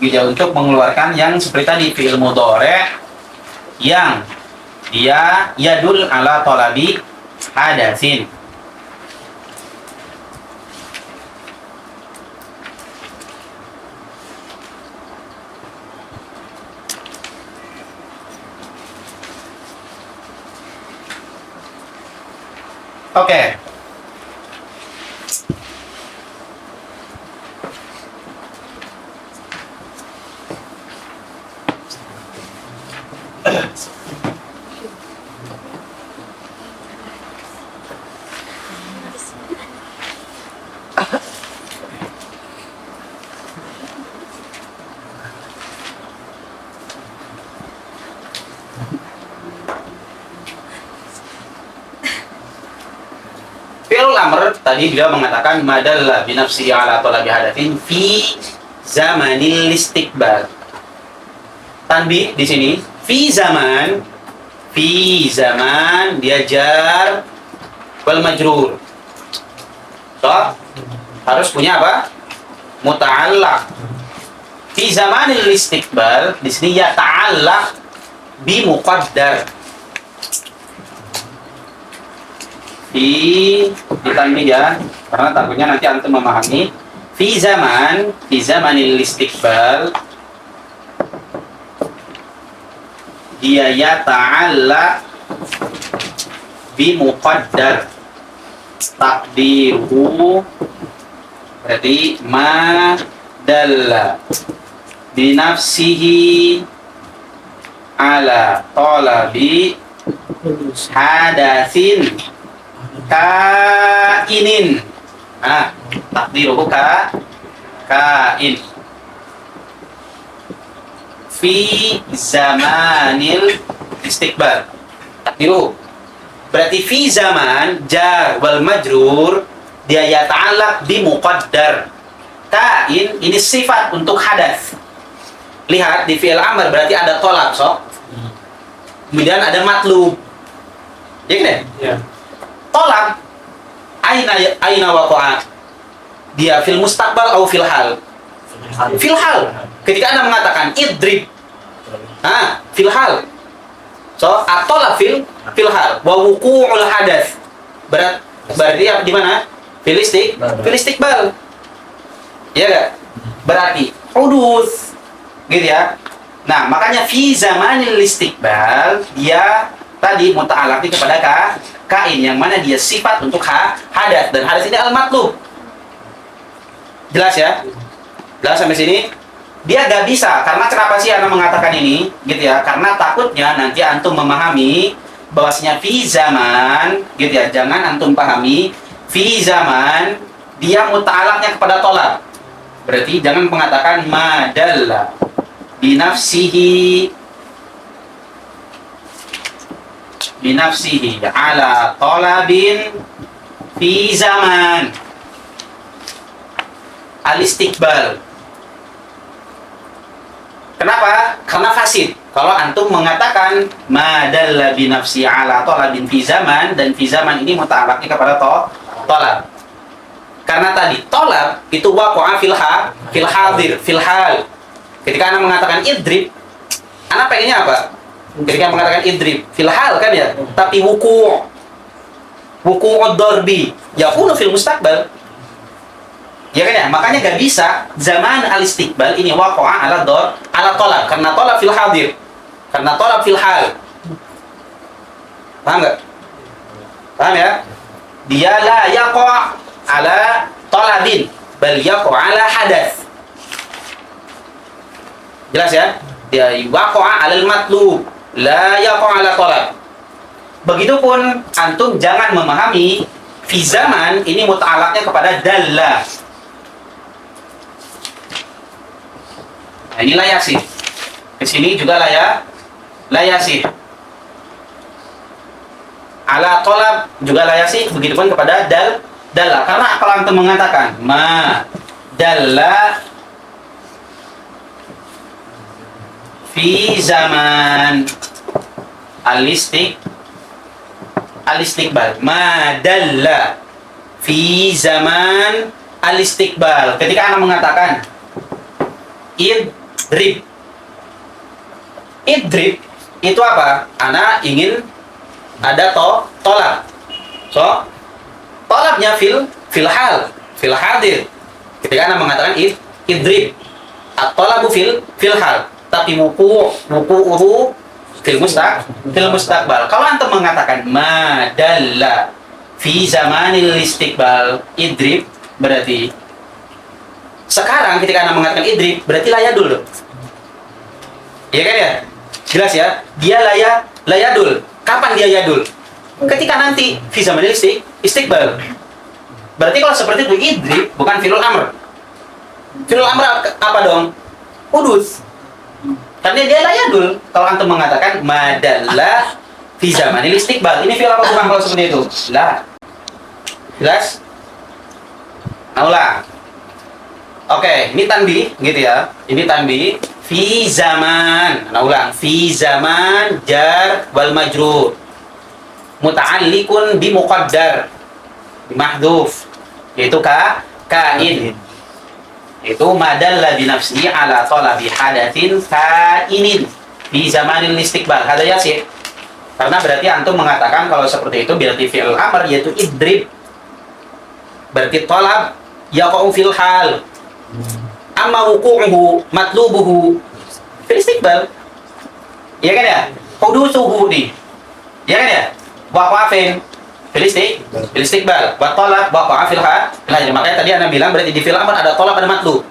Gitu untuk mengeluarkan yang seperti tadi fi'il mudhari yang dia yadul ala talabi hadatsin. Oke. amr tadi beliau mengatakan madalla bi nafsihi ala talabi hadatsin fi zamanil istiqbal. Tanbih di sini fi zaman dia jar wal majrur. So, harus punya apa? Muta'allaq. Fi zamanil istiqbal di sini ya ta'allaq bi muqaddar. Ditanbih ya, karena takutnya nanti antum memahami. Fi zamanil istiqbal dia ya ta'allaq bi muqaddar. Takdiruhu berarti ma dalla bi nafsihi ala talabi hadatsin kainin. Takdiruhu kain fi zamanil istiqbal. Takdiruhu berarti fi zaman jar wal majrur dia ya ta'allaq bi muqaddar. Kain ini sifat untuk hadas. Lihat di fi'il amr berarti ada tolak, so. Kemudian ada matlub. Ya kan? Ya. Tolak aina waqa'a? Dia fil mustaqbal atau fil hal? Fil hal. Ketika Anda mengatakan idrib. Fil hal. So, at-talab fil hal wa wuqu'ul hadas. Berarti di mana? Fil istiqbal. Ya enggak? Berarti hudus. Gitu ya. Nah, makanya fi zamanil istiqbal dia tadi muta'allaq kepada kain yang mana dia sifat untuk hadas, dan hadas ini al-matlub. Jelas ya? Jelas sampai sini? Dia gak bisa, karena kenapa sih Anda mengatakan ini? Gitu ya, karena takutnya nanti antum memahami bahwasanya fi zaman, gitu ya, jangan antum pahami fi zaman dia muta'allaqnya kepada tolak. Berarti jangan mengatakan madalla binafsihi ala talabin fi zaman al-istiqbal. Kenapa? Karena fasid. Kalau antum mengatakan madalla binafsi ala talabin fi zaman, dan fi zaman ini muta'allaqnya kepada talab. Karena tadi talab itu waqa'a fil hadir, fil hal. Ketika Anda mengatakan idrib, Anda pengennya apa? Ketika mengatakan idrib fil hal kan ya, tapi wuku'ud darbi yakunu fil mustaqbal. Ya kan ya, makanya gak bisa zaman al-istiqbal ini waqa'a ala talab, karena talab fil hadir, karena talab fil hal. Paham gak? Paham ya? Dia la yaqa' ala talabin bal yaqa' ala hadath. Jelas ya? Dia waqa'a ala al-matlub la yaqa' ala talab. Begitupun antum jangan memahami fi zaman ini muta'allaqnya kepada dalla. Nah, ini layasih. Ke sini juga layasih. Ala talab juga layasih, begitupun kepada dalla. Karena kalau antum mengatakan ma dalla fi zaman al-istiqbal, ma dalla fi zaman al-istiqbal. Ketika Anda mengatakan idrib itu apa? Ana ingin ada tolak. So, tolaknya fil hal, fil hadir. Ketika Anda mengatakan idrib, at-talabu fil hal, tapi wuku'uhu fil mustaqbal. Kalau antum mengatakan madalla fi zamanil istiqbal idrib, berarti sekarang ketika Anda mengatakan idrib berarti layadul. Iya kan ya? Jelas ya? Dia layadul. Kapan dia yadul? Ketika nanti fi zamanil istiqbal. Berarti kalau seperti itu idrib bukan fi'il amr. Fi'il amr apa dong? Hudus. Karena dia layadul. Kalau antum mengatakan madalla fi zamanil istiqbal, ini fi'il apa bukan kalau seperti itu? La. Jelas? Nah, ulang. Oke, ini tanbih gitu ya. Ini tanbih fi zaman. Nah, ulang. Fi zaman jar wal majrur. Muta'alliqun bi muqaddar. Bi mahdhuf. Yaitu kain. Itu madalla bi nafsihi ala talabi hadatsin kainin fi zamanil istiqbal. Hada yasih. Karena berarti antum mengatakan kalau seperti itu berarti fi'il amr yaitu idrib. Berarti talab yaqa'u fil hal. Amma wuqu'uhu matlubuhu fil istiqbal. Iya kan ya? Hudusuhu nih. Iya kan ya? Waqa'a fil istiqbal. Wa talab waqa'a fil hal. Nah, makanya tadi Anda bilang berarti di fil amr ada talab ada matlub.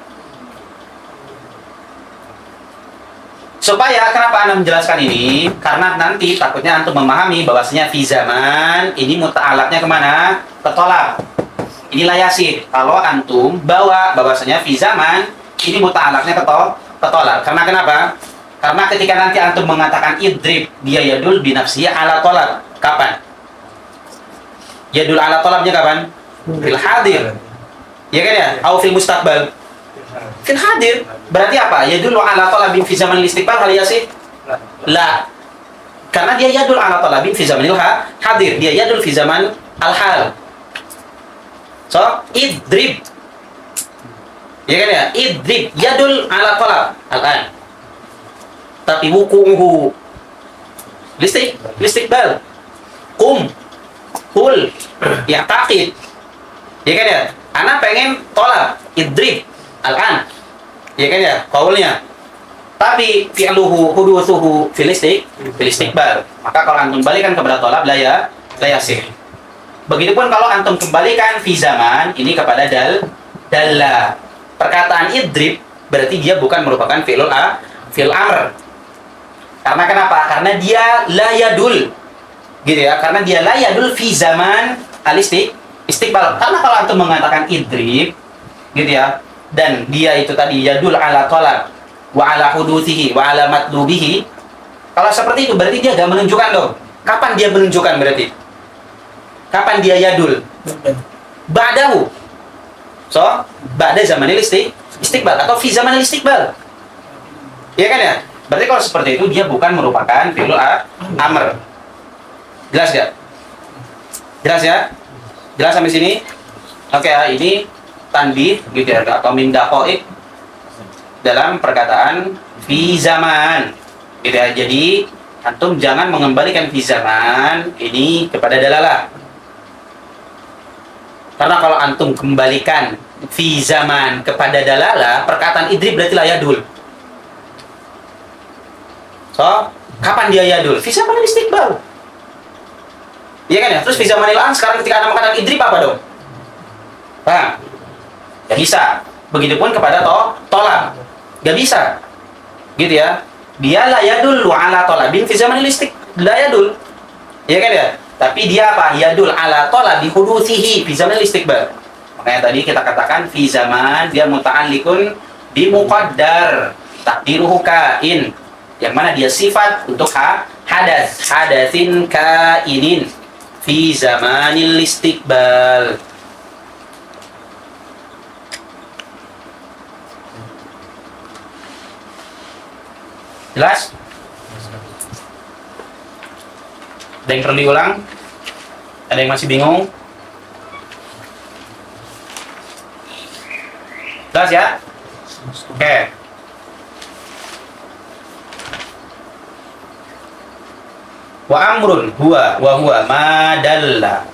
Supaya kenapa Anda menjelaskan ini? Karena nanti takutnya antum memahami bahwasanya fi zaman ini muta'alaqnya kemana? Ke talab. Ini layasih. Kalau antum bawa bahwasanya fi zaman ini muta'alaqnya ke talab. Karena kenapa? Karena ketika nanti antum mengatakan idrib, dia yadul binafsiyah ala talab. Kapan? Yadul ala talabnya kapan? Fil hadir. Ya kan ya? Au fil mustaqbal. Fil hadir. Berarti apa? Yadul ala talabin fi zaman istiqbal hal yasih? La. Karena dia yadul ala talabin fi zamanil hadir. Dia yadul fi zaman al-hal. So, idrib. Ya kan ya? Idrib yadul ala talab al-an. Tapi wuku'uhu istiqbal. Qum. Kul. Ya'taqid. Ya kan ya? Ana pengen tolak idrib al-an. Ya kan ya? Qaulnya. Tapi fi'luhu hudusuhu fil istiqbal. Maka kalau antum balikan kepada tolab la yasih. Begitupun kalau antum kembalikan fi zaman ini kepada dalla. Perkataan idrib berarti dia bukan merupakan fi'il amr. Karena kenapa? Karena dia la yadul. Gitu ya. Karena dia la yadul fi zaman al-istiqbal. Karena kalau antum mengatakan idrib gitu ya, dan dia itu tadi yadul ala talab wa ala huduthihi wa ala matlubihi. Kalau seperti itu berarti dia gak menunjukkan dong. Kapan dia menunjukkan berarti? Kapan dia yadul? Ba'dahu. So, ba'da zamanil istiqbal atau fi zamanil istiqbal. Iya kan ya? Berarti kalau seperti itu dia bukan merupakan fi'il amr. Jelas gak? Jelas ya? Jelas sampai sini? Oke ya, ini tanbih gitu ya, atau min daqaiq dalam perkataan fi zaman. Gitu ya. Jadi antum jangan mengembalikan fi zaman ini kepada dalalah. Karena kalau antum kembalikan fi zaman kepada dalalah, perkataan idrib berarti la yadul. So, kapan dia yadul? Fi zaman istiqbal. Iya kan ya? Terus fi zamanil an sekarang ketika Anda mengatakan idrib apa dong? Paham? Gak bisa. Begitupun kepada tolak. Gak bisa. Gitu ya. Dia la yadul ala tolabin fi zamanil istiqbal. La yadul. Iya kan ya? Tapi dia apa? Yadul ala talabi huduthihi fi zamanil istiqbal. Makanya tadi kita katakan fi zaman dia muta'alliqun bi muqaddar takdiruhu kain. Yang mana dia sifat untuk hadatsin kainin fi zamanil istiqbal. Jelas? Ada yang perlu diulang? Ada yang masih bingung? Jelas ya? Oke. Wa amrun huwa wa huwa ma dalla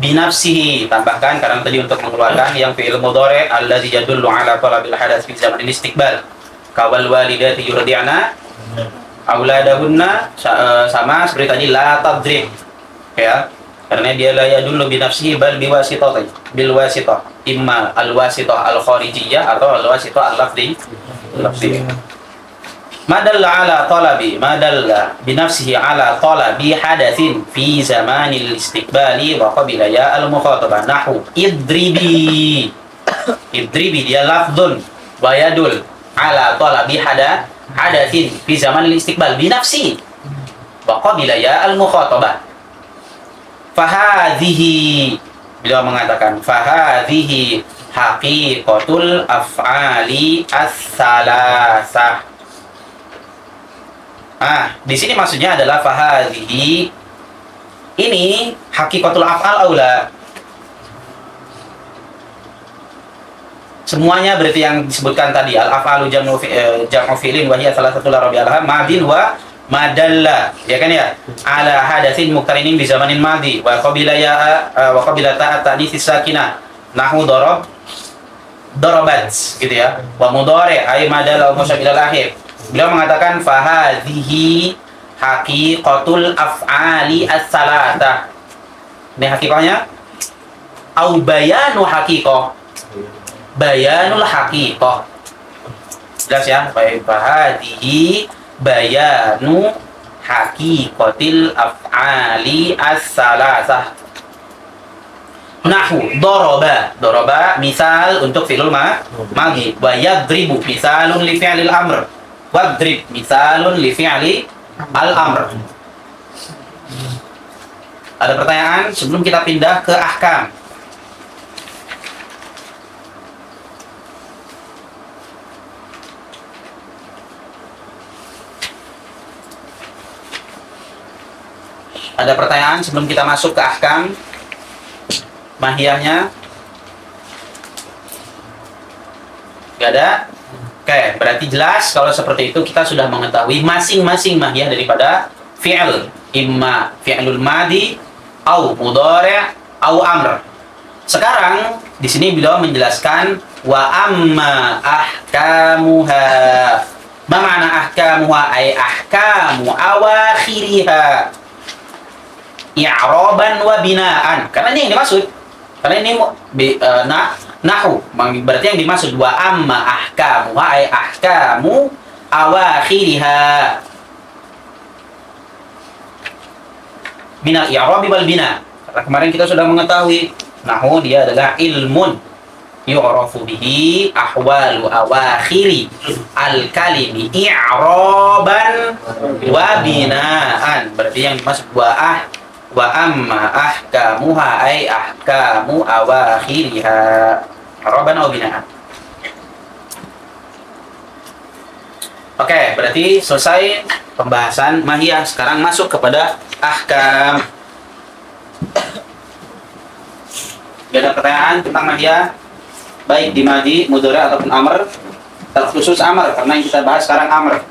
binafsihi. Tambahkan karena tadi untuk mengeluarkan yang fi'il mudhari' allazi yadullu ala talabil hadath fi zamanil istiqbal. Kawal walidati yurdi'na auladahunna, sama seperti tadi la tadrib. Ya. Karena dia la yadullu binafsihi bal biwasitah. Bil wasitah. Imma al wasitah al kharijiyah atau al wasitah al lafzi. Madalla ala talabi, madalla binafsihi ala talabi hadatsin fi zamanil istiqbali wa qabila ya al mukhatabah nahu idribi. Idribi dia lafdun wa yadul ala talabi hadatsin fi zamanil istiqbal binafsi wa qabila ya al mukhatabah. Fahadhihi Beliau mengatakan fahadhihi haqiqatul af'ali as-salasah. Di sini maksudnya adalah fahadhihi, ini haqiqatul af'al aula. Semuanya berarti yang disebutkan tadi, al-af'alu jam'u fi'lin wa hiya salasatu la rabi alha madin wa madalla, ya kan ya, ala hadatsin muqtarinin bi zamanin madi wa qabila ta'at ta'nis sakinah nahu darabat gitu ya, wa mudhari ay madalla wa musyabbil akhir. Beliau mengatakan fahadhihi haqiqatul af'ali as-salatah. Ini hakikahnya au bayanu haqiqah, bayanul haqiqah. Jelas ya? Baik, fahadhihi bayanu haqiqatil af'ali as-salasah. Nahu daraba misal untuk fi'lul madhi, wa yadribu misalun li fi'lil amr, wadrib misalun li fi'li al-amr. Ada pertanyaan sebelum kita pindah ke ahkam? Ada pertanyaan sebelum kita masuk ke ahkam mahiyahnya? Gak ada? Oke, berarti jelas kalau seperti itu kita sudah mengetahui masing-masing mahiyah daripada fi'il, imma fi'lul madi au mudhari' au amr. Sekarang di sini beliau menjelaskan wa amma ahkamuha. Ma ma'na ahkamuha? Ay ahkamu awakhiriha i'raban wa binaan. Karena ini yang dimaksud. Karena ini nahu, berarti yang dimaksud wa amma ahkamuha ay ahkamu awakhiriha minal i'rabi wal bina. Karena kemarin kita sudah mengetahui nahu dia adalah ilmun yu'rafu bihi ahwalu awakhiri al-kalimi i'raban wa binaan. Berarti yang dimaksud wa amma ahkamuha ay ahkamu awakhiriha i'raban wa binaan. Oke, berarti selesai pembahasan mahiyah. Sekarang masuk kepada ahkam. Gak ada pertanyaan tentang mahiyah, baik di madi, mudhari ataupun amr, terkhusus amr karena yang kita bahas sekarang amr.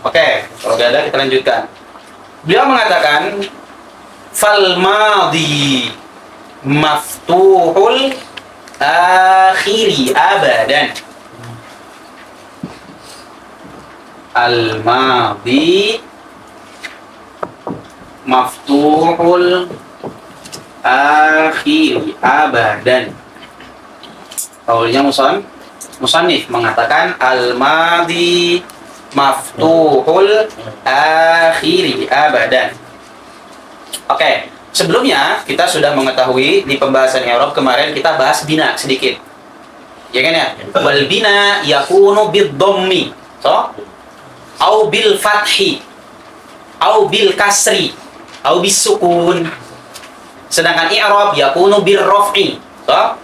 Oke, kalau gak ada kita lanjutkan. Beliau mengatakan fal madi maftuhul akhiri abadan. Al madi maftuhul akhiri abadan. Kaulnya musannif mengatakan al madi maftuhul akhiri abadan. Oke, sebelumnya kita sudah mengetahui di pembahasan i'rab kemarin kita bahas bina sedikit. Ya kan ya? Wal bina yakunu bid-dhammi, so, au bil fathi, au bil kasri, au bis sukun. Sedangkan i'rab yakunu bir raf'i, so,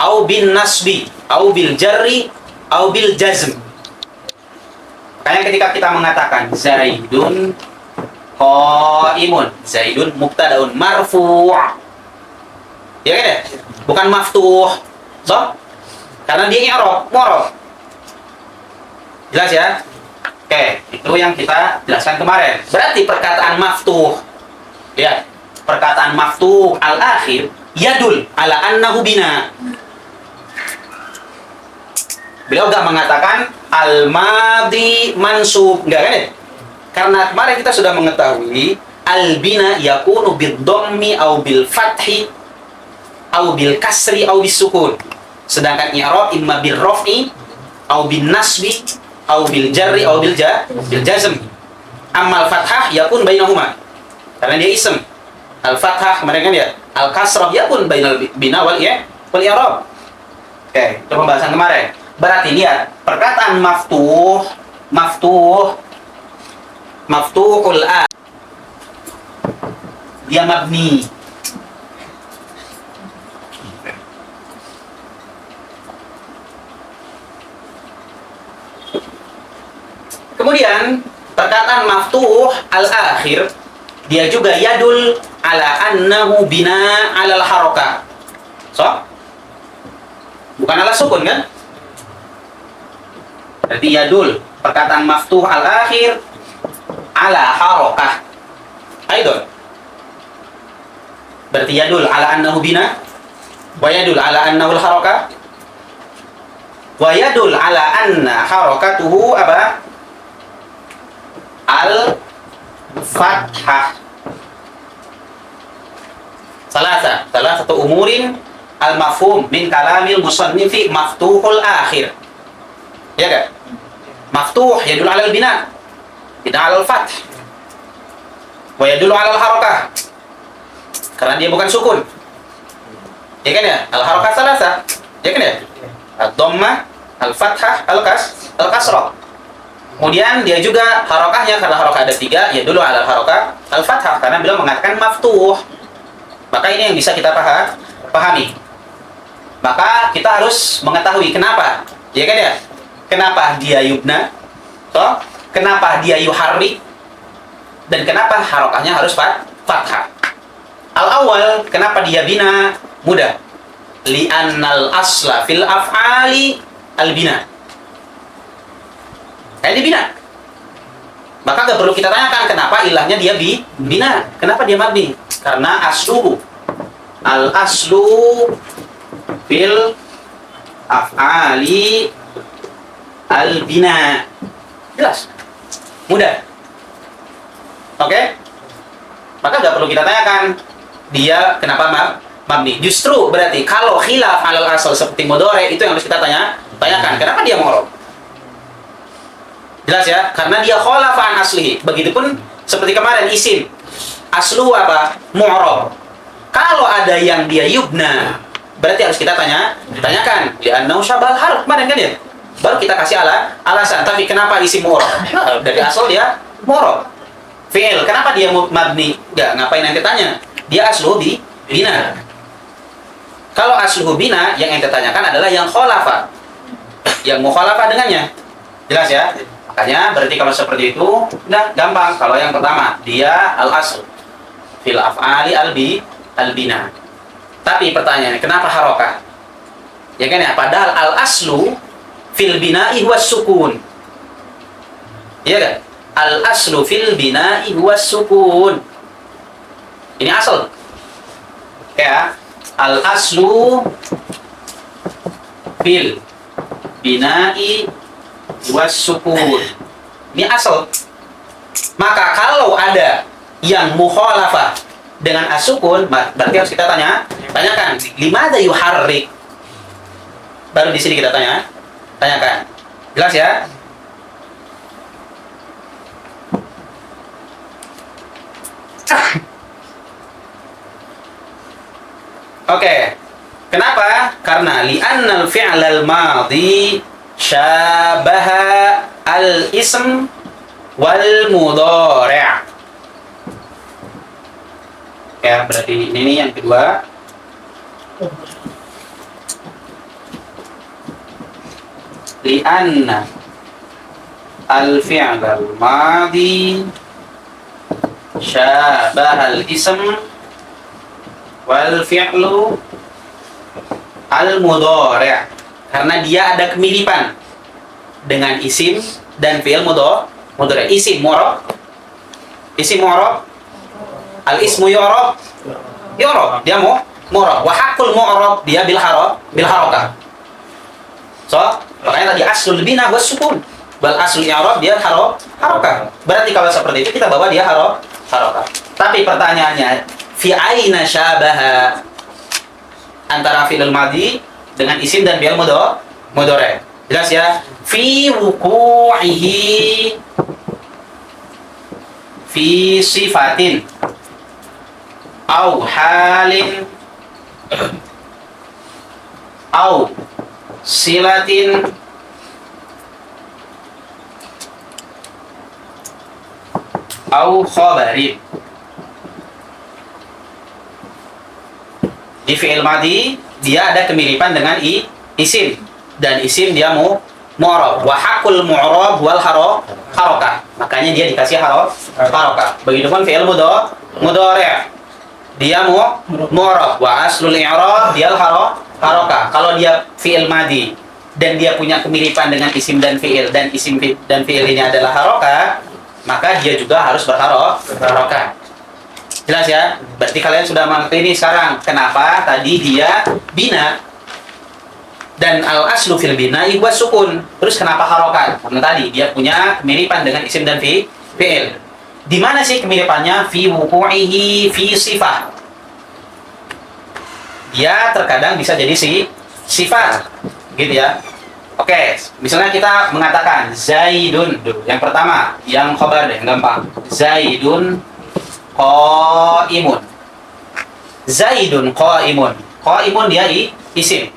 au bin nasbi, au bil jarri, au bil jazm. Makanya ketika kita mengatakan Zaidun qaimun, Zaidun mubtadaun marfu'. Ya kan ya? Bukan maftuh. So, karena dia i'rab, mu'rab. Jelas ya? Oke, itu yang kita jelaskan kemarin. Berarti perkataan maftuh, ya, perkataan maftuh al-akhir yadul ala annahu bina. Beliau gak mengatakan al-madi mansub, enggak kan ya? Karena kemarin kita sudah mengetahui al-bina yakunu bid-dhammi au bil fathi au bil kasri au bis sukun. Sedangkan i'rab imma bil raf'i au bin nasbi au bil jarri au bil jazm. Amal fathah yakun bainahuma. Karena dia ism. Al-fathah kemarin kan ya, al-kasrah yakun bainal bina wal i'rab. Oke, itu pembahasan kemarin. Berarti lihat, perkataan maftuhul dia mabni. Kemudian perkataan maftuh al-akhir dia juga yadul ala annahu bina alal haroka. So, bukan ala sukun kan? Berarti yadul perkataan maftuh al-akhir ala harokah. Aidon. Berarti yadul ala annahu bina wa yadul ala annahu al-haroka wa yadul ala anna harokatuhu apa? Al-fathah. Salah satu umurin al-mafhum min kalamil musannifi maftuhul akhir. Ya kan? Maftuh yadul ala al-bina, bina ala al-fath. Wa yadul ala al-harakah. Karena dia bukan sukun. Ya kan ya? Al-harakah salasa. Ya kan ya? Ad-dhammah, al-fathah, al-kasrah. Kemudian dia juga harokahnya, karena harokah ada 3, ya dulu ala harokah al-fathah, karena beliau mengatakan maftuh. Maka ini yang bisa kita pahami. Maka kita harus mengetahui kenapa, ya kan ya? Kenapa dia yubna, toh? Kenapa dia yuharrik, dan kenapa harokahnya harus fathah. Al-awwal, kenapa dia bina? Mudah. Li'annal asla fil af'ali al-bina. Dia bina. Maka gak perlu kita tanyakan kenapa ilahnya dia bina. Kenapa dia mabni? Karena aslu. Al-aslu fil af'ali al-bina. Jelas? Mudah. Oke? Maka gak perlu kita tanyakan dia kenapa mabni. Justru berarti kalau khilaf alal asal seperti mudhari itu yang harus kita tanyakan. Kenapa dia mu'rab? Jelas ya? Karena dia khalafa an aslihi. Begitupun seperti kemarin isim. Aslu apa? Mu'rab. Kalau ada yang dia yubna, berarti harus kita tanyakan. Li'annahu syabal harf. Kemarin kan ya? Baru kita kasih alasan. Tapi kenapa isim mu'rab? Dari asal dia mu'rab. Fi'il. Kenapa dia mabni? Enggak, ngapain ente tanya? Dia aslu bina. Kalau aslu bina, yang ente tanyakan adalah yang khalafa. Yang mukhalafa dengannya. Jelas ya? Makanya berarti kalau seperti itu udah gampang. Kalau yang pertama dia al-asl fil af'ali al-bina. Tapi pertanyaannya kenapa harokah? Ya kan ya, padahal al-aslu fil bina'i huwa sukun. Iya kan? Al-aslu fil bina'i huwa sukun. Ini asal. Ya, al-aslu fil bina'i wasukun. Ini asal. Maka kalau ada yang mukhalafah dengan asukun, berarti harus kita tanyakan, limadza yuharrik? Baru di sini kita tanyakan. Jelas ya? Oke. Kenapa? Karena li'annal fi'lal madhi syabaha al-ism wal mudhari'. Ya, berarti ini yang kedua. Li'anna al-fi'l al-madhi syabaha al-ism wal fi'lu al-mudhari'. Karena dia ada kemiripan dengan isim dan fi'il mudhari'. Isim mu'rab, al-ismu yu'rab, dia mu'rab. Wa haqqul mu'rab dia bil harakah. So, makanya tadi aslul bina was sukun. Bal aslul i'rab dia harakah. Berarti kalau seperti itu kita bawa dia harakah. Tapi pertanyaannya, fi aina syabaha antara fi'il madhi dengan isim dan fi'il mudhari'. Jelas ya? Fi wuqu'ihi fi sifatin au halin au silatin au khabarin. Di fi'il madhi dia ada kemiripan dengan isim, dan isim dia mu'rab. Wa haqqul mu'rab wal harokah. Makanya dia dikasih harokah. Begitupun fi'il mudhari'. Dia mu'rab. Wa aslul i'rab dia harokah. Kalau dia fi'il madhi dan dia punya kemiripan dengan isim dan fi'il, dan isim dan fi'il ini adalah harokah, maka dia juga harus berharokah. Jelas ya? Berarti kalian sudah mengerti ini sekarang kenapa tadi dia bina, dan al aslu fil bina huwa sukun. Terus kenapa harokat? Karena tadi dia punya kemiripan dengan isim dan fi'il. Di mana sih kemiripannya? Fi wuqu'ihi fi sifah. Dia terkadang bisa jadi sifat, gitu ya. Oke, misalnya kita mengatakan Zaidun. Yang pertama, yang khabar deh, gampang. Zaidun qa'imun. Zaidun qa'imun. Qa'imun dia isim.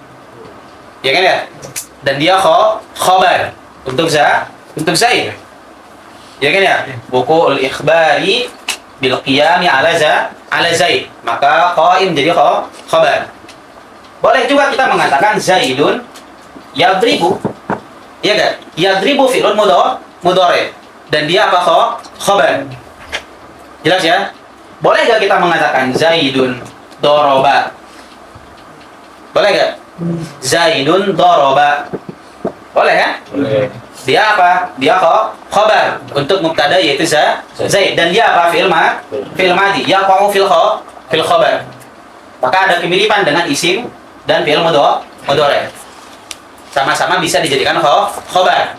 Ya kan ya? Dan dia khabar untuk Zaid. Ya kan ya? Wuqu'ul ikhbari bil qiyami ala Zaid. Maka qa'im jadi khabar. Boleh juga kita mengatakan Zaidun yadribu. Iya kan? Yadribu fi'lun mudhari. Dan dia apa khabar. Jelas ya? Boleh gak kita mengatakan Zaidun doroba? Boleh gak? Zaidun doroba. Boleh kan? Boleh. Dia apa? Dia khabar untuk mubtada yaitu Zaid. Dan dia apa? Fi'il madhi. Yaqa'u fil khabar. Maka ada kemiripan dengan isim dan fi'il mudhari'. Sama-sama bisa dijadikan khabar.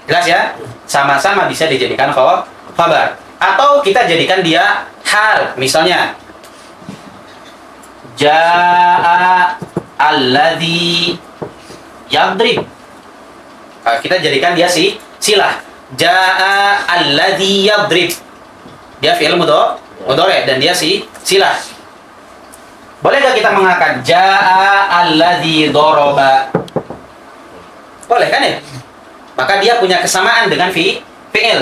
Jelas ya? Sama-sama bisa dijadikan khabar. Atau kita jadikan dia hal. Misalnya Ja'a alladhi yadrib. Kita jadikan dia silah. Ja'a alladhi yadrib. Dia fi'il mudhari' dan dia silah. Boleh gak kita mengatakan Ja'a alladhi doroba? Boleh kan ya? Maka dia punya kesamaan dengan fi'il.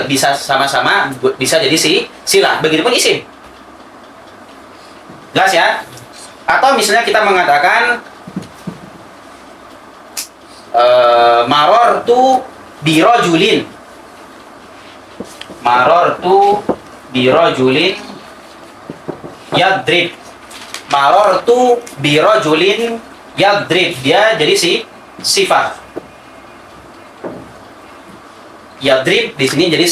Bisa sama-sama, bisa jadi silah. Begitupun isim. Jelas ya? Atau misalnya kita mengatakan marortu birojulin. Marortu birojulin yadrib. Marortu birojulin yadrib. Dia jadi sifat. Yadrib di sini jadi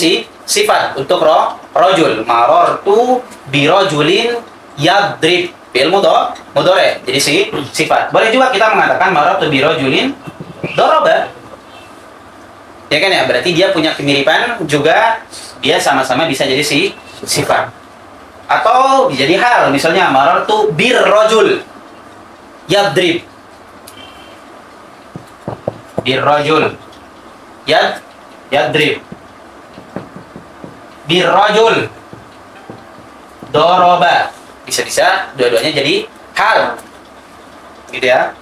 sifat untuk rojul. Marortu birojulin yadrib. Fi'il mudhari' jadi sifat. Boleh juga kita mengatakan marortu birojulin doroba. Ya kan ya? Berarti dia punya kemiripan juga, dia sama-sama bisa jadi sifat. Atau jadi hal, misalnya marartu birrajul yadrib. Birrajul yadrib. Birrajul doroba. Bisa-bisa dua-duanya jadi hal. Gitu ya.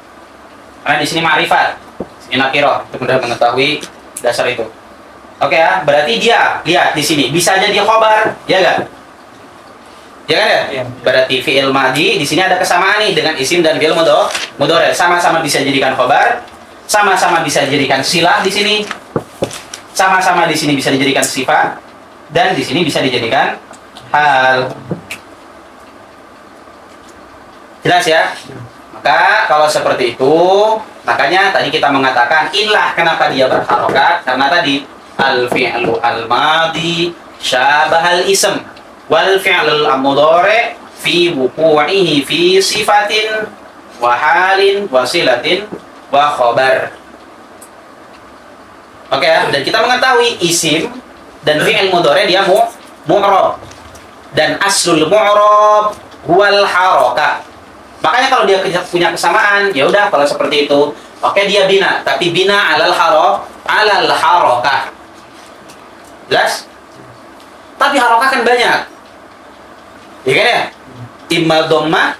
Karena di sini ma'rifat, sini nakirah, untuk mudah mengetahui dasar itu. Oke ya, berarti dia lihat di sini bisa jadi khabar, ya enggak? Ya kan ya? Ya. Berarti fi'il madhi di sini ada kesamaan nih dengan isim dan fi'il mudhari'. Sama-sama bisa jadikan khabar, sama-sama bisa dijadikan silah di sini. Sama-sama di sini bisa dijadikan sifat, dan di sini bisa dijadikan hal. Jelas ya? Maka kalau seperti itu, makanya tadi kita mengatakan ilah kenapa dia berharokat, karena tadi al-fi'lu al-madhi syabahal ism wal fi'lul mudhari' fi wuqu'ihi fi sifatin wa halin wa silatin wa khabar. Oke ya, dan kita mengetahui isim dan fi'il mudhari' dia mu'rab, dan aslul mu'rab huwal harakah. Makanya kalau dia punya kesamaan, ya udah kalau seperti itu, oke dia bina, tapi bina alal harakah. Jelas? Tapi harakah kan banyak. Ya kan ya? Imma dhammah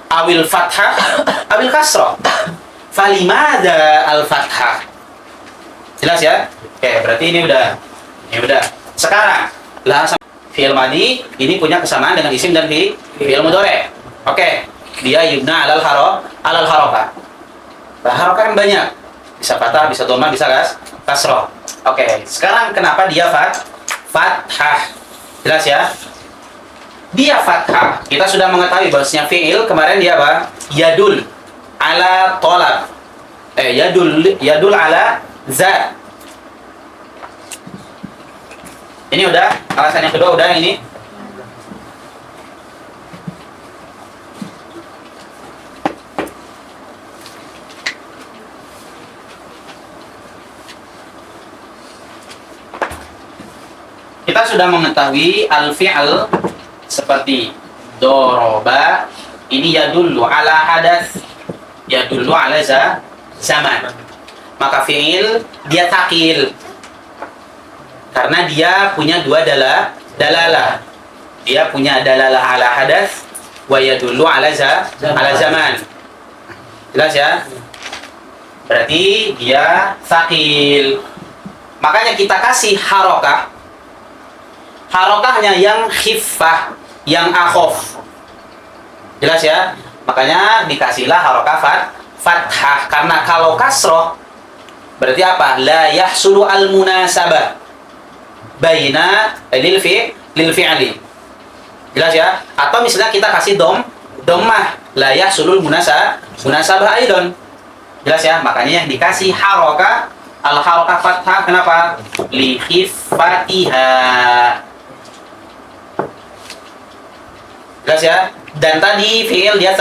awil fathah awil kasrah. Falimada al fathah. Jelas ya? Oke, berarti ini udah. Sekarang, fi'il madhi ini punya kesamaan dengan isim dan fi'il mudhari'. Oke, dia yubna alal harokah. Nah, harokah kan banyak. Bisa fathah, bisa dhamma, bisa kasroh. Oke, sekarang kenapa dia fathah? Jelas ya? Dia fathah. Kita sudah mengetahui bahwasanya fi'il kemarin dia apa? Yadul ala tolab. Yadul ala zat. Ini udah, alasan yang kedua udah ini. Kita sudah mengetahui al-fi'al seperti doroba, ini yadullu ala hadas, yadullu ala zaman. Maka fi'il dia takil karena dia punya dua dalalah. Dia punya dalalah ala hadas wa yadullu ala zaman. Jelas ya? Berarti dia takil. Makanya kita kasih harokah. Harokahnya yang khiffah, yang akhof. Jelas ya? Makanya dikasihlah harokah fathah. Karena kalau kasroh, berarti apa? La yahsulu al-munasabah baina lil fi'li. Jelas ya? Atau misalnya kita kasih dhammah, la yahsulul munasabah aidon. Jelas ya? Makanya yang dikasih harokah, al-harokah fathah, kenapa? Li khiffatiha. Jelas ya? Dan tadi fi'il dia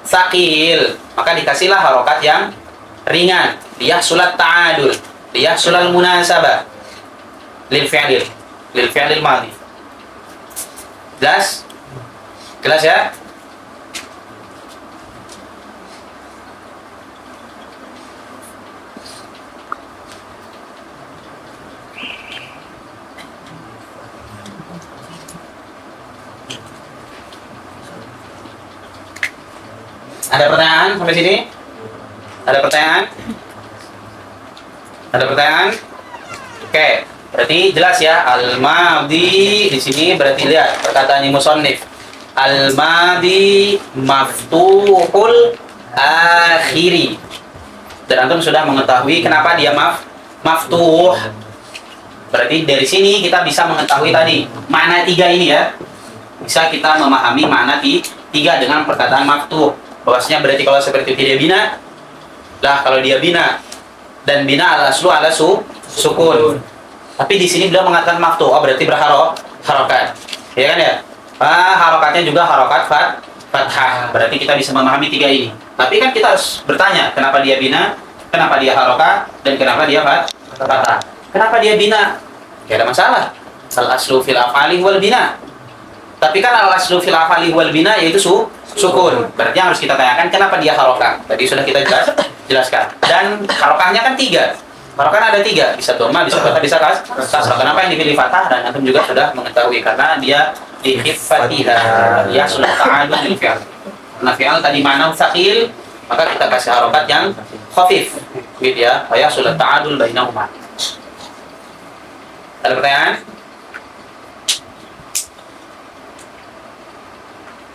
sakil, maka dikasihlah harokat yang ringan. Dia sulat ta'adul, dia sulal munasabah lil fi'lil madhi. Jelas? Jelas ya? Ada pertanyaan sampai sini? Ada pertanyaan? Ada pertanyaan? Oke, berarti jelas ya, al-madhi di sini berarti lihat perkataan musannif. Al-madhi maftuhul akhiri. Dan antum sudah mengetahui kenapa dia maftuh. Berarti dari sini kita bisa mengetahui tadi makna tiga ini ya. Bisa kita memahami makna tiga dengan perkataan maftuh. Bahwasanya berarti kalau seperti itu dia bina. Lah kalau dia bina dan bina ala aslu ala sukun. Tapi di sini beliau mengatakan maftuh, oh berarti harokat. Ya kan ya? Harokatnya juga harokat fathah. Berarti kita bisa memahami tiga ini. Tapi kan kita harus bertanya, kenapa dia bina, kenapa dia harokat, dan kenapa dia fathah. Kenapa dia bina? Tidak ada masalah. Al aslu fil af'ali wal bina. Tapi kan al aslu fil af'ali wal bina yaitu sukun. Berarti yang harus kita tanyakan kenapa dia harokat. Tadi sudah kita jelaskan. Dan harokahnya kan tiga. Harokah ada tiga, bisa dhamma, bisa fathah, bisa kasrah. Kenapa yang dipilih fathah? Dan antum juga sudah mengetahui karena dia di khiffatiha, ya sudah ta'adul lil fi'al. Karena fi'al tadi mana tsaqil, maka kita kasih harokat yang khafif, gitu ya. Ya sudah ta'adul bainahuma. Ada pertanyaan?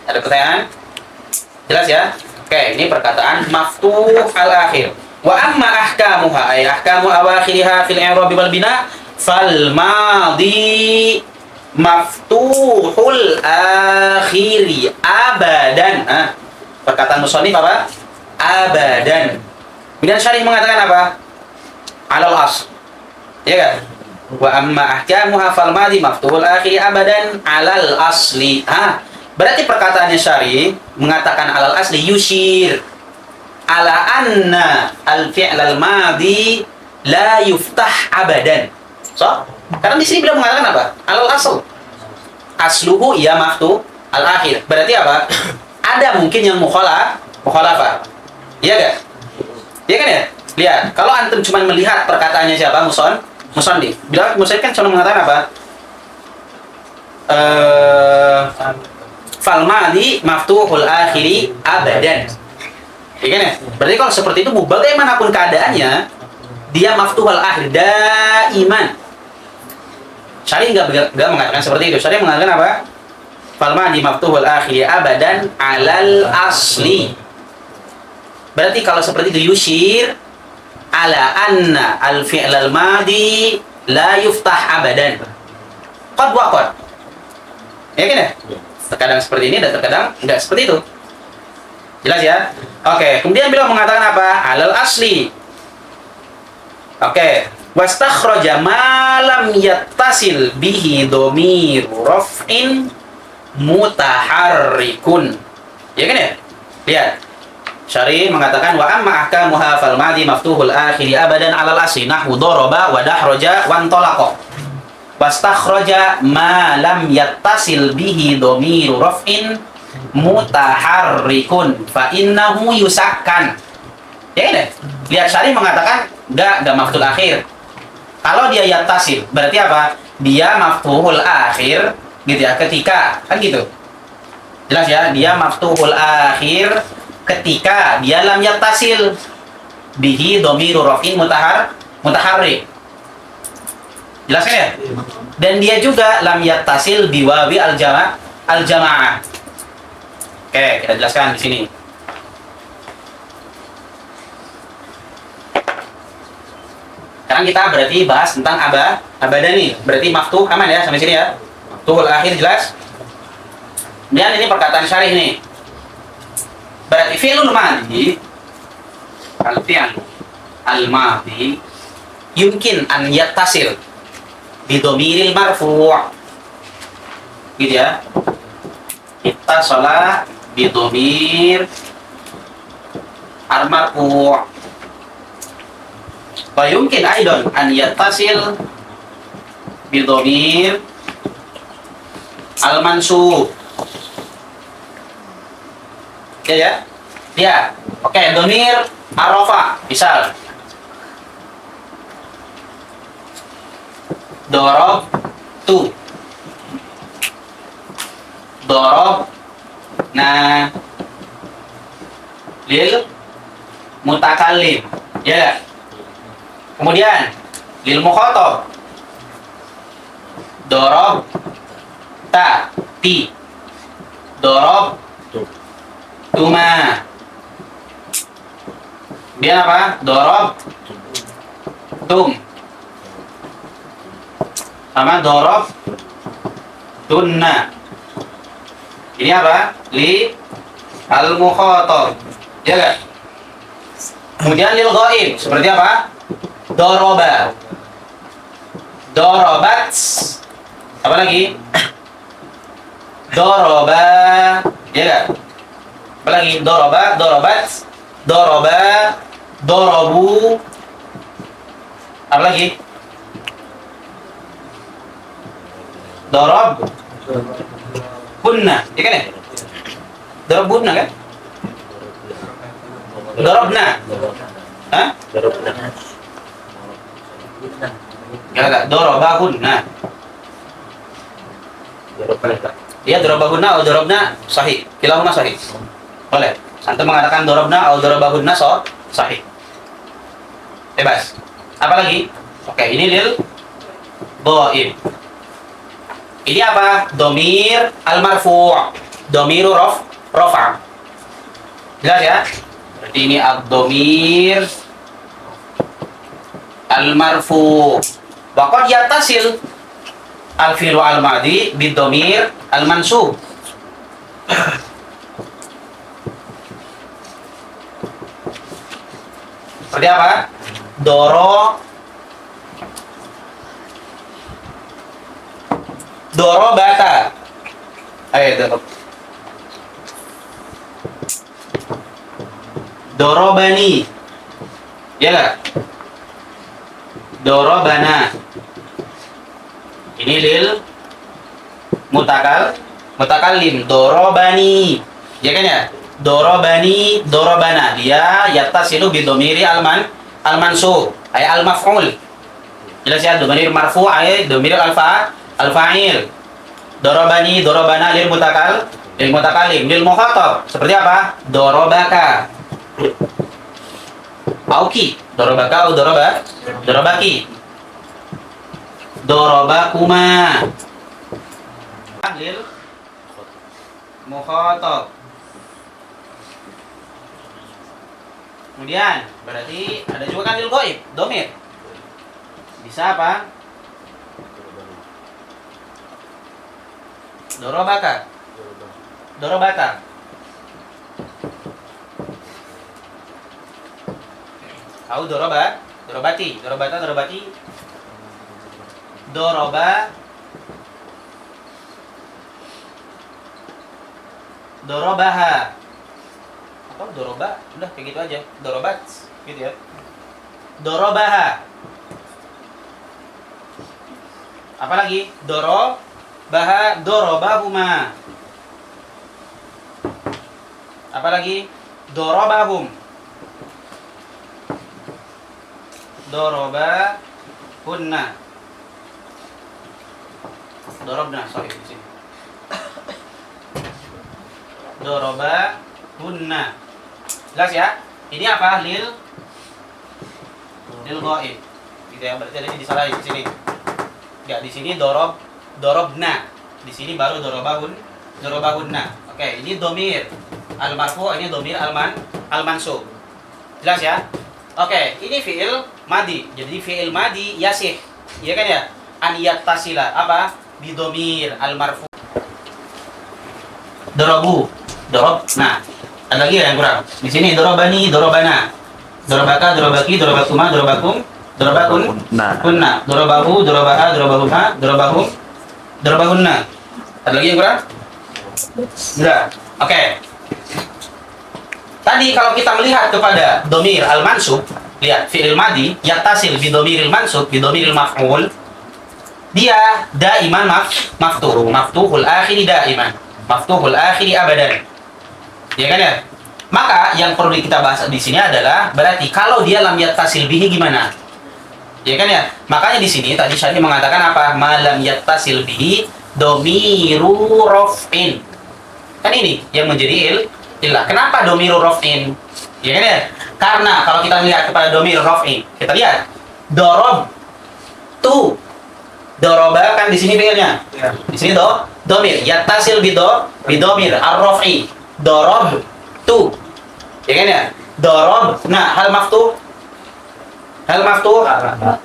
Ada pertanyaan? Jelas ya? Oke, ini perkataan maftuh al-akhir. Wa amma ahkamuha ay ahkamu awakhiriha fil i'rab wal bina fal madhi maftuhul akhiri abadan. Perkataan musannif apa? Abadan. Kemudian syarih mengatakan apa? Alal asl. Ya kan? Wa amma ahkamuha fal madhi maftuhul akhiri abadan alal asli. Berarti perkataannya syarih mengatakan alal asli yushir ala anna al-fi'l al-madhi la yuftah abadan. So, karena di sini beliau mengatakan apa? Alal asl. Asluhu ya maftuh al-akhir. Berarti apa? Ada mungkin yang mukhalafah. Iya enggak? Iya kan ya? Lihat, kalau antum cuma melihat perkataannya siapa? Musannif. Bila musannif kan cuma mengatakan apa? Fal madhi maftuhul akhiri abadan. Ya kan ya? Berarti kalau seperti itu bagaimanapun keadaannya dia maftuhul akhir daiman. Syarih enggak mengatakan seperti itu. Syarih mengatakan apa? fal madi maftuhul akhiri abadan alal asli. Berarti kalau seperti itu yushir ala anna al fi'l al madi la yuftah abadan. Qad wa qad. Ya kan ya? Terkadang seperti ini dan terkadang enggak seperti itu. Jelas ya? Oke, kemudian beliau mengatakan apa? Alal asli. Oke, wastakhraja ma lam yattasil bihi dhamiru raf'in mutaharrikun. Ya kan ya? Lihat. Syarih mengatakan wa amma ahkamuha fal madi maftuhul akhiri abadan alal asli nahwu daraba wa dahraja wa antalaqa. Wastakhraja ma lam yattasil bihi dhamiru raf'in mutaharrikun fa innahu yusakkan. Ya kan? Lihat Syarih mengatakan enggak maftuhul akhir. Kalau dia yattasil berarti apa? Dia maftuhul akhir gitu ya ketika kan gitu. Jelas ya? Dia maftuhul akhir ketika dia lam yattasil bihi dhamiru raf'in mutaharrik. Jelas kan ya? Dan dia juga lam yattasil biwawi al-jamaah. Oke, kita jelaskan di sini. Sekarang kita berarti bahas tentang abadani. Berarti maftuh aman ya sampai sini ya. Maftuhul akhir jelas. Kemudian ini perkataan syarih nih. Berarti fi'lul madi al-fi'lu al-madi yumkin an yattasil bi dhamiril marfu'. Gitu ya. Ittasala bi dhamir al-marfu'. Wa yumkin aidan an yattasil bi dhamir al-mansub. Ya. Ya. Oke, dhamir ar-rafa. Misal dorob tu. Dorob na lil mutakallim. Ya. Kemudian lil mukhatab. Dorob ta ti. Dorob tuma. Dia apa? Dorob tum. Sama dorob tunna. Ini apa? Li al-mukhatab. Ya kan? Kemudian lil ghaib seperti apa? Doroba. Dorobat. Apa lagi? Doroba. Ya kan? Apa lagi? Doroba, dorobat, doroba, dorobu. Apa lagi? Dorob bunna, ya kan ya? Dorob bunna kan? Dorobna. Hah? Enggak, dorobahunna. Iya, dorobahunna atau dorobna sahih. Kilahuma sahih. Boleh. Antum mengatakan dorobna atau dorobahunna sahih. Bebas. Apa lagi? Oke, ini lil dhaib. Ini apa? Dhamir al-marfu'. Dhamiru rafa'. Jelas ya? Berarti ini ad-dhamir al-marfu'. Wa qad yattasil al-fi'lu al-madi bid-dhamir al-mansub. Seperti apa? Dorobata. Ayo, dorobani. Ya enggak? Dorobana. Ini lil mutakallim. Dorobani. Ya kan ya? Dorobani, dorobana. Dia yattasilu bi dhamiri al-mansub, ay al-maf'ul. Jelas ya? Dhamir marfu' ay dhamir al-fa'il. Dorobani, dorobana lil mutakallim, lil mukhatab. Seperti apa? Dorobaka. Auki, dorobaka atau dorobaki. Dorobakuma. mukhatab. Kemudian berarti ada juga kan lil ghaib, domir. Bisa apa? Dorobaka. Dorobata. Tahu doroba? Dorobati. Dorobata, dorobati. Doroba. Dorobaha. Apa doroba? Udah kayak gitu aja. Dorobat gitu ya. Dorobaha. Apalagi? Dorobaha, dorobahuma. Apalagi? Dorobahum. Dorobahunna. Dorobna, sorry di sini. Dorobahunna. Jelas ya? Ini apa? Lil ghaib. Gitu ya, berarti ada disalahin di sini. Enggak, di sini dorobna. Di sini baru dorobahunna. Oke, ini domir al-marfu, ini domir al-mansub. Jelas ya? Oke, ini fi'il madi. Jadi fi'il madi yasih. Iya kan ya? An yattasila apa? Bidomir al-marfu. Dorobu, dorobna. Ada lagi yang kurang? Di sini dorobani, dorobana. Dorobaka, dorobaki, dorobakuma, dorobakum, dorobakun, kunna. Dorobahu, dorobaha, dorobahuma, dorobahum, dorobahunna. Ada lagi yang kurang? Enggak. Oke. Tadi kalau kita melihat kepada domir al-mansub, lihat fi'il madi yattasil bi domiril mansub bi domiril maf'ul, dia daiman maftuhul akhiri daiman, maftuhul akhiri abadan. Ya kan ya? Maka yang perlu kita bahas di sini adalah berarti kalau dia lam yattasil bihi gimana? Ya kan ya? Makanya di sini tadi Syarih mengatakan apa? Malam yattasil bihi domiru raf'in. Kan ini yang menjadi illah. Kenapa domiru raf'in? Ya kan ya? Karena kalau kita lihat kepada domir raf'in, kita lihat dorob tu. Doroba kan di sini fi'ilnya. Ya. Di sini domir yattasil bidomir ar-raf'i. Dorob tu. Ya kan ya? Dorob. Nah, hal maftuh. Hal maftuh?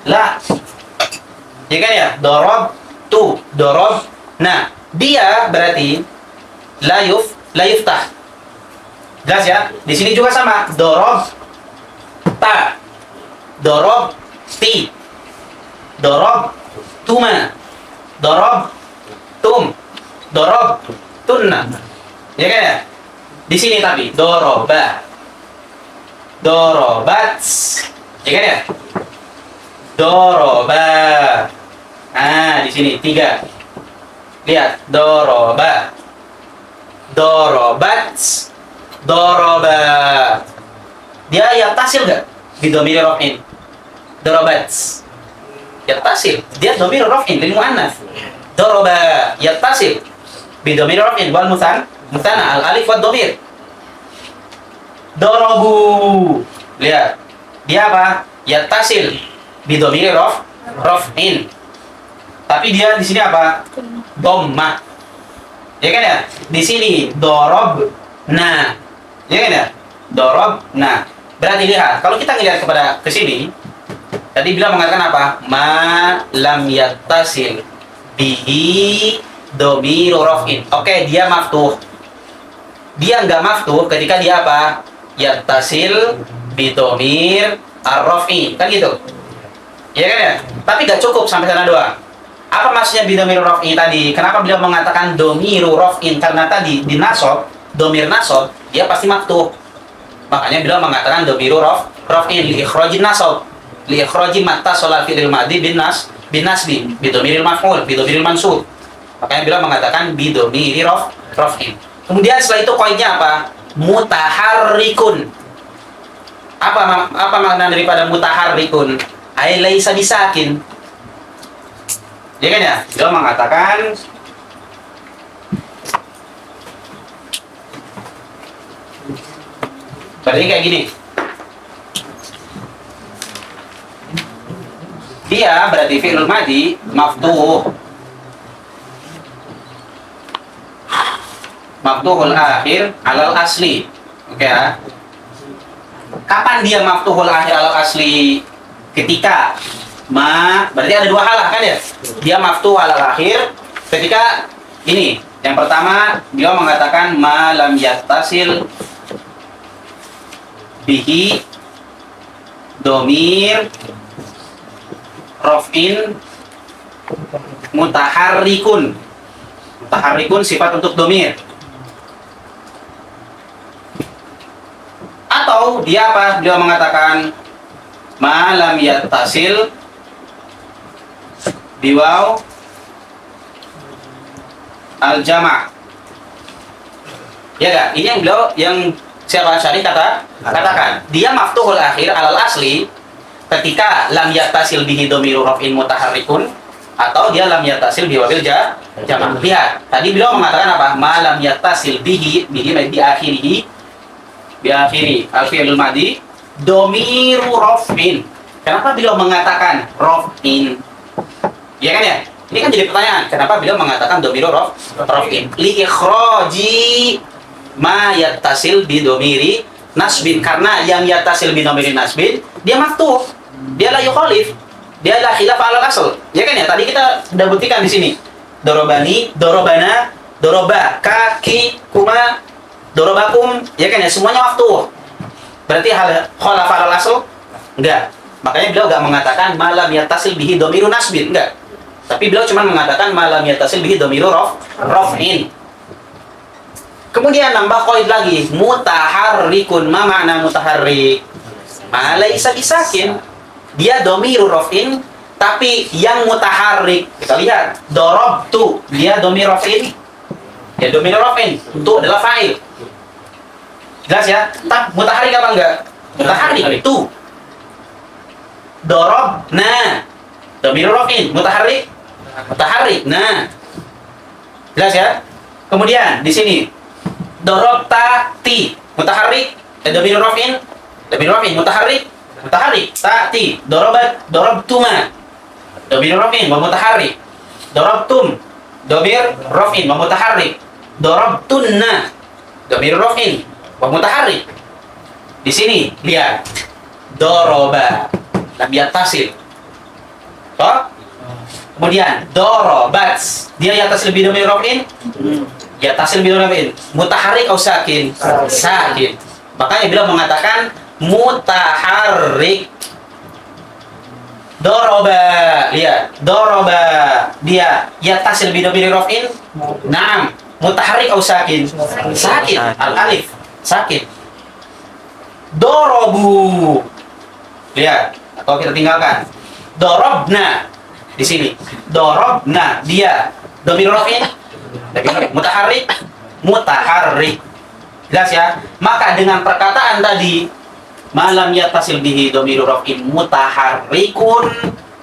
La. Ya kan ya? Dorob tu. Dorob. Nah, dia berarti la yuftah. Jelas ya? Di sini juga sama. Dorob ta. Dorob ti. Dorob tuma. Dorob tum. Dorob tunna. Ya kan ya? Di sini tapi doroba. Dorobat. Ya kan ya? Doroba. Nah, di sini 3. Lihat, doroba. Dorobat. Doroba. Dia yattasil enggak? Di domir raf'in. Dorobat. Yattasil. Dia domir raf'in lil muannats. Doroba yattasil bi domir raf'in wal musanna al alif wad domir. Dorobu. Lihat. Dia apa? Yattasil bi domir raf'in. Tapi dia di sini apa? Dhamma. Ya kan ya? Di sini dorobna. Ya kan ya? Dorobna. Berarti lihat, kalau kita ngelihat kepada ke sini, tadi bilang mengatakan apa? Ma lam yattasil bihi domiru raf'in. Oke, dia maftuh. Dia enggak maftuh ketika dia apa? Yattasil bi domir ar-raf'i. Kan gitu. Ya kan ya? Tapi enggak cukup sampai sana doang. Apa maksudnya bidomir raf'i tadi? Kenapa beliau mengatakan domiru raf'in? Karena tadi di nasob, domir nasob, dia pasti maftuh. Makanya beliau mengatakan domiru raf'in li ikhrajin nasob, li ikhraji mattasala fi'il madi bin nasbi, bidomiril maf'ul, bidomiril mansub. Makanya beliau mengatakan bidomiri raf'in. Kemudian setelah itu koinnya apa? Mutaharrikun. Apa makna daripada mutaharrikun? Ai laisa bisakin. Ya kan ya? Dia mengatakan berarti kayak gini. Dia berarti fi'il madi maftuh. maftuhul akhir alal asli. Oke ya. Kapan dia maftuhul akhir alal asli? Ketika berarti ada dua hal kan ya? Dia maftuh alal akhir ketika ini. Yang pertama, dia mengatakan ma lam yattasil bihi domir raf'in mutaharrikun. Mutaharrikun sifat untuk domir. Atau dia apa? Dia mengatakan ma lam yattasil biwaw al-jama'. Ya enggak? Ini yang siapa Syari katakan. Dia maftuhul akhir alal asli ketika lam yattasil bihi dhamiru raf'in mutaharrikun atau dia lam yattasil biwabil jama'. Lihat, tadi beliau mengatakan apa? Ma lam yattasil bihi bi akhiri al-fi'lul madhi dhamiru raf'in. Kenapa beliau mengatakan raf'in? Ya kan ya? Ini kan jadi pertanyaan. Kenapa beliau mengatakan dhamiru raf'in? Li ikhraji ma yattasil bi dhamiri nasbin, karena yang yattasil bi dhamiri nasbin dia maftuh. Dia la yukhalif. Dia la khilaf ala asl. Ya kan ya? Tadi kita sudah buktikan di sini. Dorobani, dorobana, doroba, kaki, kuma, dorobakum. Ya kan ya? Semuanya maftuh. Berarti hal khalaf ala asl? Enggak. Makanya beliau enggak mengatakan malam yattasil bihi dhamiru nasbin, enggak. Tapi beliau cuma mengatakan malam yattasil bihi dhamiru raf'in. Kemudian nambah qaid lagi, mutaharrikun. Ma makna mutaharrik? Ma laisa bisakin. Dia dhamiru raf'in, tapi yang mutaharrik. Kita lihat, darabtu, dia dhamir raf'in. Ya dhamir raf'in. Itu adalah fa'il. Jelas ya? Mutaharrik apa enggak? Mutaharrik. Tu. Darabna. Dhamir raf'in, mutaharrik. Mutaharrik. Nah. Jelas ya? Kemudian di sini darabtati, mutaharrik. Dhamir raf'in, mutaharrik. Mutaharrik. Ta'ti. Darabtuma. Dhamir raf'in wa mutaharrik. Darabtum. Dhamir raf'in wa mutaharrik. Darabtunna. Dhamir raf'in wa mutaharrik. Di sini lihat. Daraba. Lam yattasil. Toh? Kemudian darabat. Dia yattasil bi dhamir raf'in. Yattasil bi dhamir raf'in. Mutaharrik atau sakin? Sakin. Makanya beliau mengatakan mutaharrik. Daraba, lihat, daraba, dia yattasil bi dhamir raf'in. Naam, mutaharrik atau sakin? Sakin, al-alif, sakin. Darabu. Lihat, atau kita tinggalkan. Darabna di sini. Darabna, dia dhamir raf'in. Mutaharrik, mutaharrik. Jelas ya? Maka dengan perkataan tadi malam yattasil bihi dhamiru raf'in mutaharrikun,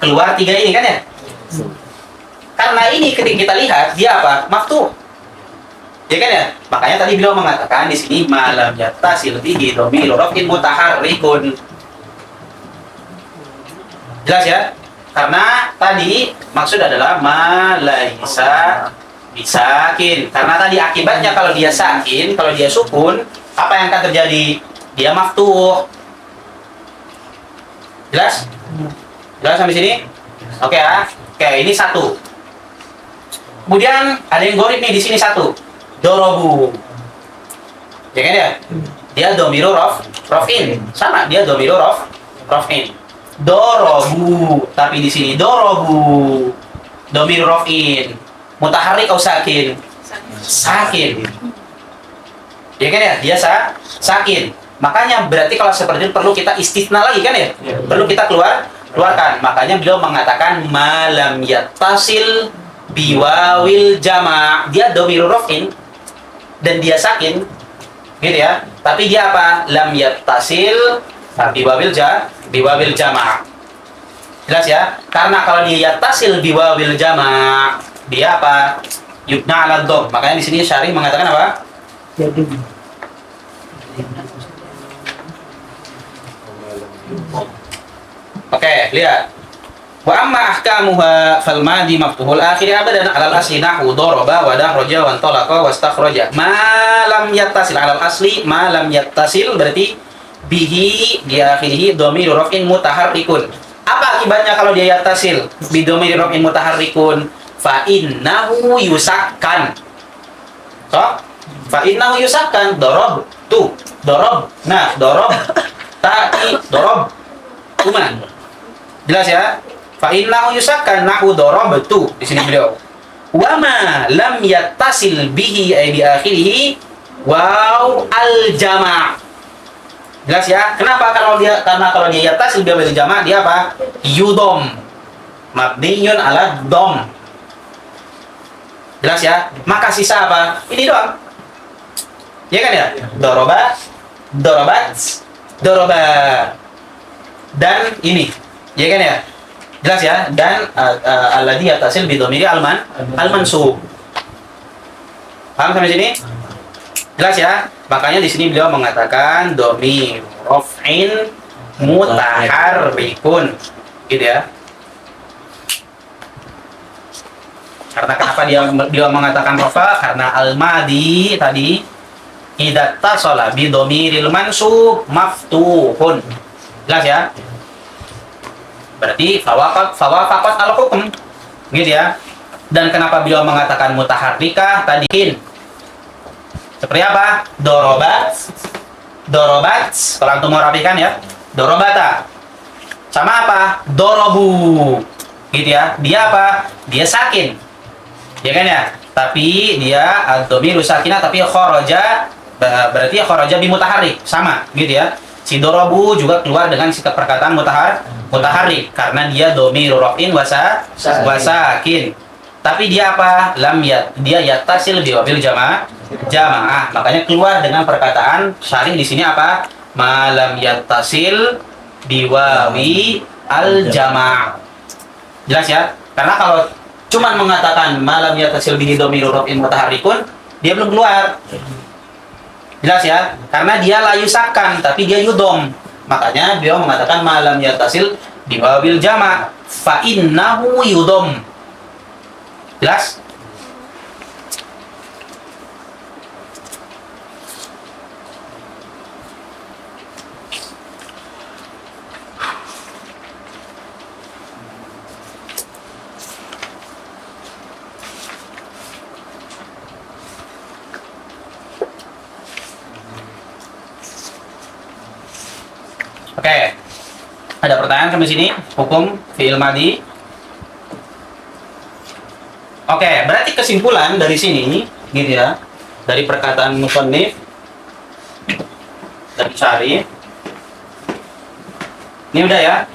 keluar tiga ini kan ya? Karena ini ketika kita lihat dia apa? Maftuh. Ya kan ya? Makanya tadi beliau mengatakan di sini malam yattasil bihi dhamiru raf'in mutaharrikun. Jelas ya? Karena tadi maksud adalah ma laisa bisakin. Karena tadi akibatnya kalau dia sakin, kalau dia sukun, apa yang akan terjadi? Dia maftuh. Jelas? Jelas sampai sini? Oke ya. Oke, ini satu. Kemudian ada yang gorib nih di sini satu. Dorobu. Ya kan ya? Dia dhamiru raf'in. Sama, dia dhamiru raf'in. Dorobu. Tapi di sini dorobu. Dhamiru raf'in. Mutaharrik atau sakin? Sakin. Ya kan ya? Dia sakin. Makanya berarti kalau seperti itu perlu kita istitsna lagi kan ya? Perlu kita keluarkan. Makanya beliau mengatakan malam yattasil biwawil jama'. Dia dhamirur raf'in dan dia sakin. Gitu ya. Tapi dia apa? Lam yattasil biwawil jama'. Jelas ya? Karena kalau dia yattasil biwawil jama', dia apa? Yubna ala dhamm. Makanya di sini Syarih mengatakan apa? Jadi Oke, lihat. Wa amma ahkamuha fal madi maftuhul akhir abadan 'alal asli nahwu daraba wa dahraja wa antalaqa wa istakhraja. Ma lam yattasil 'alal asli, ma lam yattasil berarti bihi di akhirih dhamir raf'in mutaharrikun. Apa akibatnya kalau dia yattasil bi dhamir raf'in mutaharrikun? Fa innahu yusakkan. So, fa innahu yusakkan darab tu darab. Nah, darab ta'i darab. Kuman. Jelas ya? Fa innahu yusakkan nahu darabtu di sini beliau. Wa ma lam yattasil bihi ay bi akhirih waw al jama'. Jelas ya? Kenapa karena kalau dia yattasil bi al jama' dia apa? Yudom. Mabniyun ala dom. Jelas ya? Maka sisa apa? Ini doang. Ya kan ya? Daraba, darabat, daraba. Dan ini. Ya kan ya? Jelas ya? Dan alladhi yattasil bi dhamiri al-mansub. Paham sampai sini? Jelas ya? Makanya di sini beliau mengatakan dhamir raf'in mutaharrikun. Gitu ya. Karena kenapa dia mengatakan rafa? Karena al-madi tadi idza tasala bi dhamiril mansub maftuhun. Jelas ya? Berarti fawafaqat al-hukm. Gitu ya. Dan kenapa beliau mengatakan mutaharrikah tadi? Seperti apa? Dorobat. Kalau antum mau rapikan ya. Dorobata. Sama apa? Dorobu. Gitu ya. Dia apa? Dia sakin. Ya kan ya? Tapi dia ad-dhamiru sakinah tapi kharaja berarti kharaja bi mutaharrik. Sama, gitu ya. Si dorobu juga keluar dengan sikap perkataan mutaharrik karena dia dhamiru raf'in wasakin. Tapi dia apa? Dia yattasil bi wabil jamaah. Makanya keluar dengan perkataan syarih di sini apa? Malam yattasil bi wawi al jamaah. Jelas ya? Karena kalau cuman mengatakan malam yattasil bi dhamiru raf'in mutaharrikun, dia belum keluar. Jelas ya? Karena dia la yusakan tapi dia yudom. Makanya beliau mengatakan malam yattasil bi wabil jama' fa innahu yudom. Jelas? Oke. Ada pertanyaan sampai sini? Hukum fi'il madhi. Oke, berarti kesimpulan dari sini gitu ya. Dari perkataan musannif dari cari. Ini udah ya.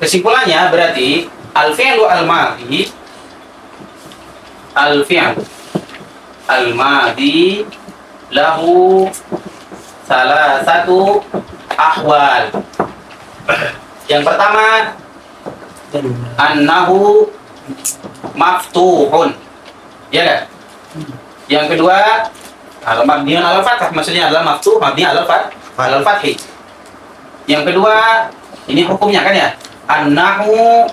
Kesimpulannya berarti al-fi'lu al-madhi al-madhi lahu salah satu ahwal. Yang pertama annahu maftuhun, ya kan? Yang kedua al-mabniun ala fathah, maksudnya adalah maftuh mabni ala fathih. Yang kedua ini hukumnya kan ya, annahu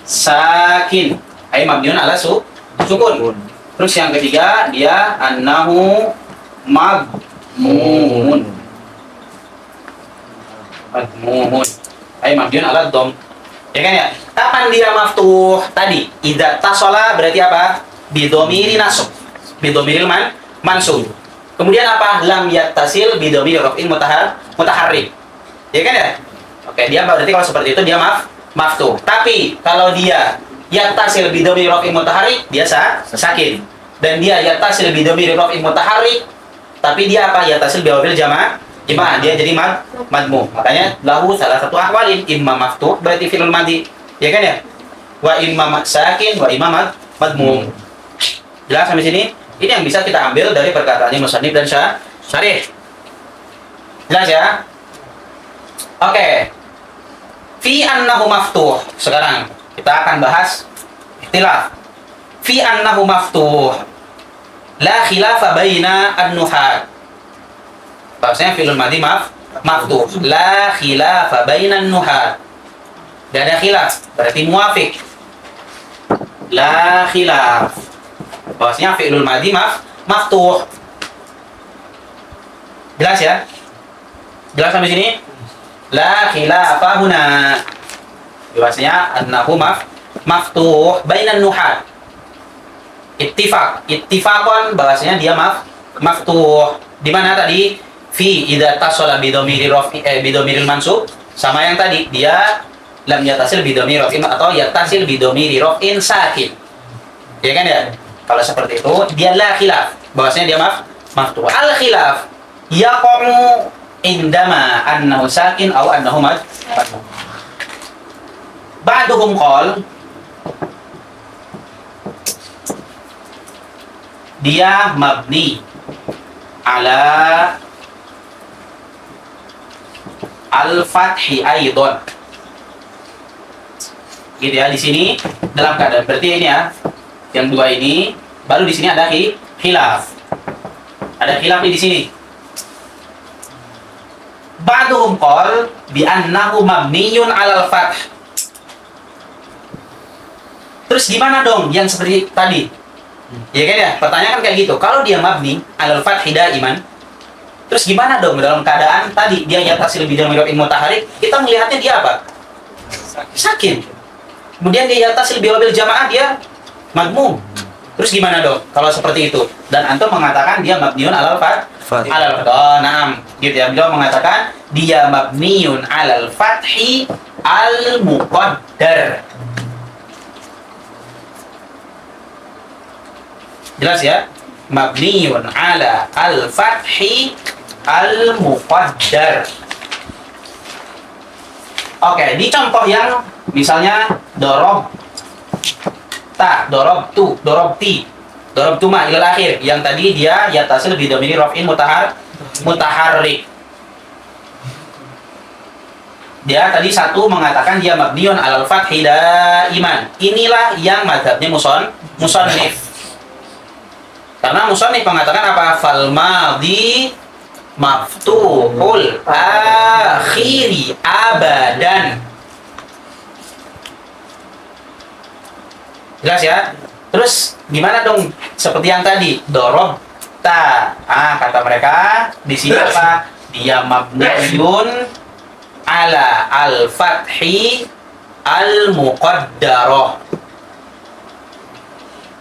sakin ay mabniun ala sukun. Terus yang ketiga dia annahu madmumun ay mabniun ala dom. Ya kan ya? Kapan dia maftuh tadi? Idza tasala berarti apa? Bidomiri nasab. Bidomiril mansub. Kemudian apa? Lam yattasil bidomiri raf'in mutaharrik. Ya kan ya? Oke, dia berarti kalau seperti itu dia maftuh. Tapi kalau dia yattasil bidomiri raf'in mutaharrik, dia sakin. Dan dia yattasil bidomiri raf'in mutaharrik, tapi dia apa? Yattasil biwabil jama'. Gimana? Dia jadi madmu. Makanya lahu salah satu ahwalin, imma maftuh berarti fi'il madhi. Ya kan ya? Wa imma sakin wa imma madmu. Jelas sampai sini? Ini yang bisa kita ambil dari perkataannya musannif dan syarih. Jelas ya? Oke. Fi annahu maftuh. Sekarang kita akan bahas ikhtilaf. Fi annahu maftuh. La khilafa baina an-nuhat. Bahasanya fi'il madhi maftuh. La khilafa bainan nuhat. Gak ada khilaf, berarti muwafiq. La khilaf. Bahwasanya fi'lul madhi maftuh. Jelas ya? Jelas sampai sini? La khilafa huna. Bahwasanya annahu maftuh bainan nuhat. Ittifaqan bahwasanya dia maftuh. Di mana tadi? Fi idza tasala bidomiri raf'i bidomiril mansub, sama yang tadi dia lam yatasil bidomiri raf'in atau yatasil bidomiri raf'in sakin. Ya kan ya? Kalau seperti itu dia la khilaf, bahwasanya dia maftuh. Al khilaf yaqa'u indama annahu sakin aw annahu maftuh. Ba'duhum qala dia mabni ala al-fathi aidon. Gitu ya, di sini dalam keadaan berarti ini ya. Yang dua ini baru di sini ada khilaf. Ada khilaf di sini. Ba'duhum qol bi annahu mabniyun 'alal fath. Terus gimana dong yang seperti tadi? Ya kan ya, pertanyaan kan kayak gitu. Kalau dia mabni 'alal fathi daiman, terus gimana dong dalam keadaan tadi dia yatasil bidhamir raf'in mutaharrik, kita melihatnya dia apa? Sakin. Kemudian dia yatasil biwabil jamaah dia madmum. Terus gimana dong kalau seperti itu? Dan antum mengatakan dia mabniun 'alal fathi. Na'am. Gitu ya. Beliau mengatakan dia mabniun 'alal fathi al-muqaddar. Jelas ya? Mabniun 'ala al-fathi al-muqaddar. Oke, di contoh yang misalnya dorob ta, dorob tu, dorob ti, dorob tuma ilal akhir, yang tadi dia yatasil bidhamiri raf'in mutaharrik. Dia tadi satu mengatakan dia mabniun 'alal fathi daiman. Inilah yang mazhabnya musannif. Karena musannif mengatakan apa? Fal madhi maftuhul akhiri abadan. Jelas ya? Terus gimana dong seperti yang tadi? Dorob ta. Kata mereka di sini apa? Dia mabniun ala al-fathi al-muqaddarah.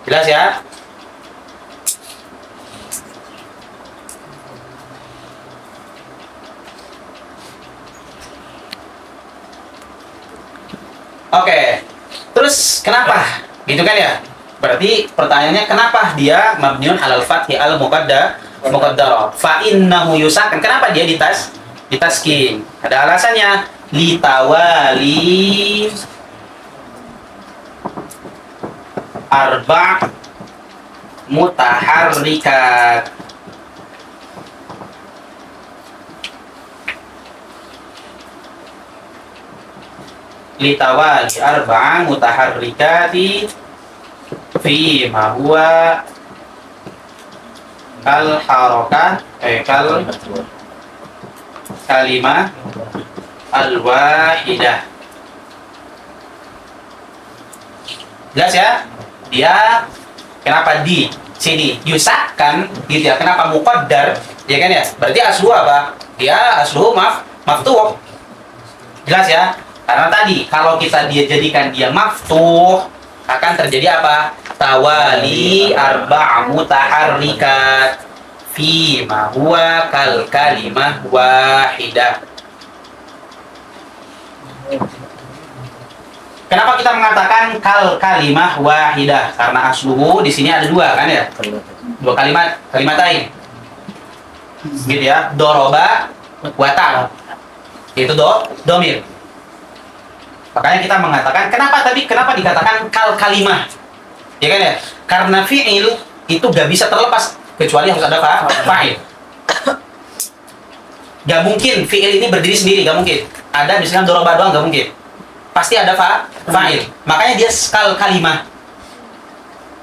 Jelas ya? Oke, terus kenapa? Gitu kan ya? Berarti pertanyaannya kenapa dia mabniun 'alal fathi al-muqaddar? Fa innahu yusakan. Kenapa dia ditaskin? Ada alasannya. Litawali arba' mutaharrikat. Litawali arba'a mutaharrikati fi ma huwa kal harakah kal kalimah al wahidah. Jelas ya? Dia kenapa di sini yusakkan gitu ya? Kenapa muqaddar? Ya kan ya? Berarti aslu apa? Dia aslu maftuh. Jelas ya? Karena tadi kalau dia jadikan dia maftuh akan terjadi apa? Tawali arba' mutaharrikat fi ma huwa kal kalimah wahidah. Kenapa kita mengatakan kal kalimah wahidah? Karena asluhu di sini ada dua kan ya? Dua kalimatain. Gitu ya. Doroba wa ta. Itu domir. Makanya kita mengatakan kenapa dikatakan kal kalimah? Ya kan ya? Karena fi'il itu gak bisa terlepas kecuali harus ada fa'il. Gak mungkin fi'il ini berdiri sendiri, gak mungkin. Ada misalnya doroba doang, gak mungkin. Pasti ada fa'il. Makanya dia kal kalimah.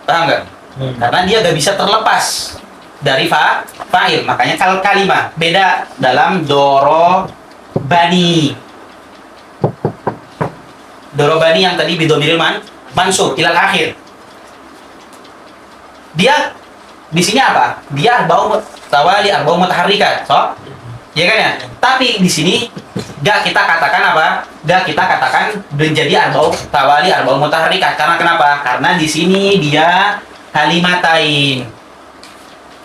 Paham gak? Karena dia gak bisa terlepas dari fa'il. Makanya kalimah beda dalam dorobani. Dorobani yang tadi bidomiril mansub ilal akhir. Dia di sini apa? Dia arba'u tawali, arba'u mutaharrikat. So, ya kan ya? Tapi di sini gak kita katakan apa? Gak kita katakan menjadi arba'u tawali, arba'u mutaharrikat. Karena kenapa? Karena di sini dia kalimatain.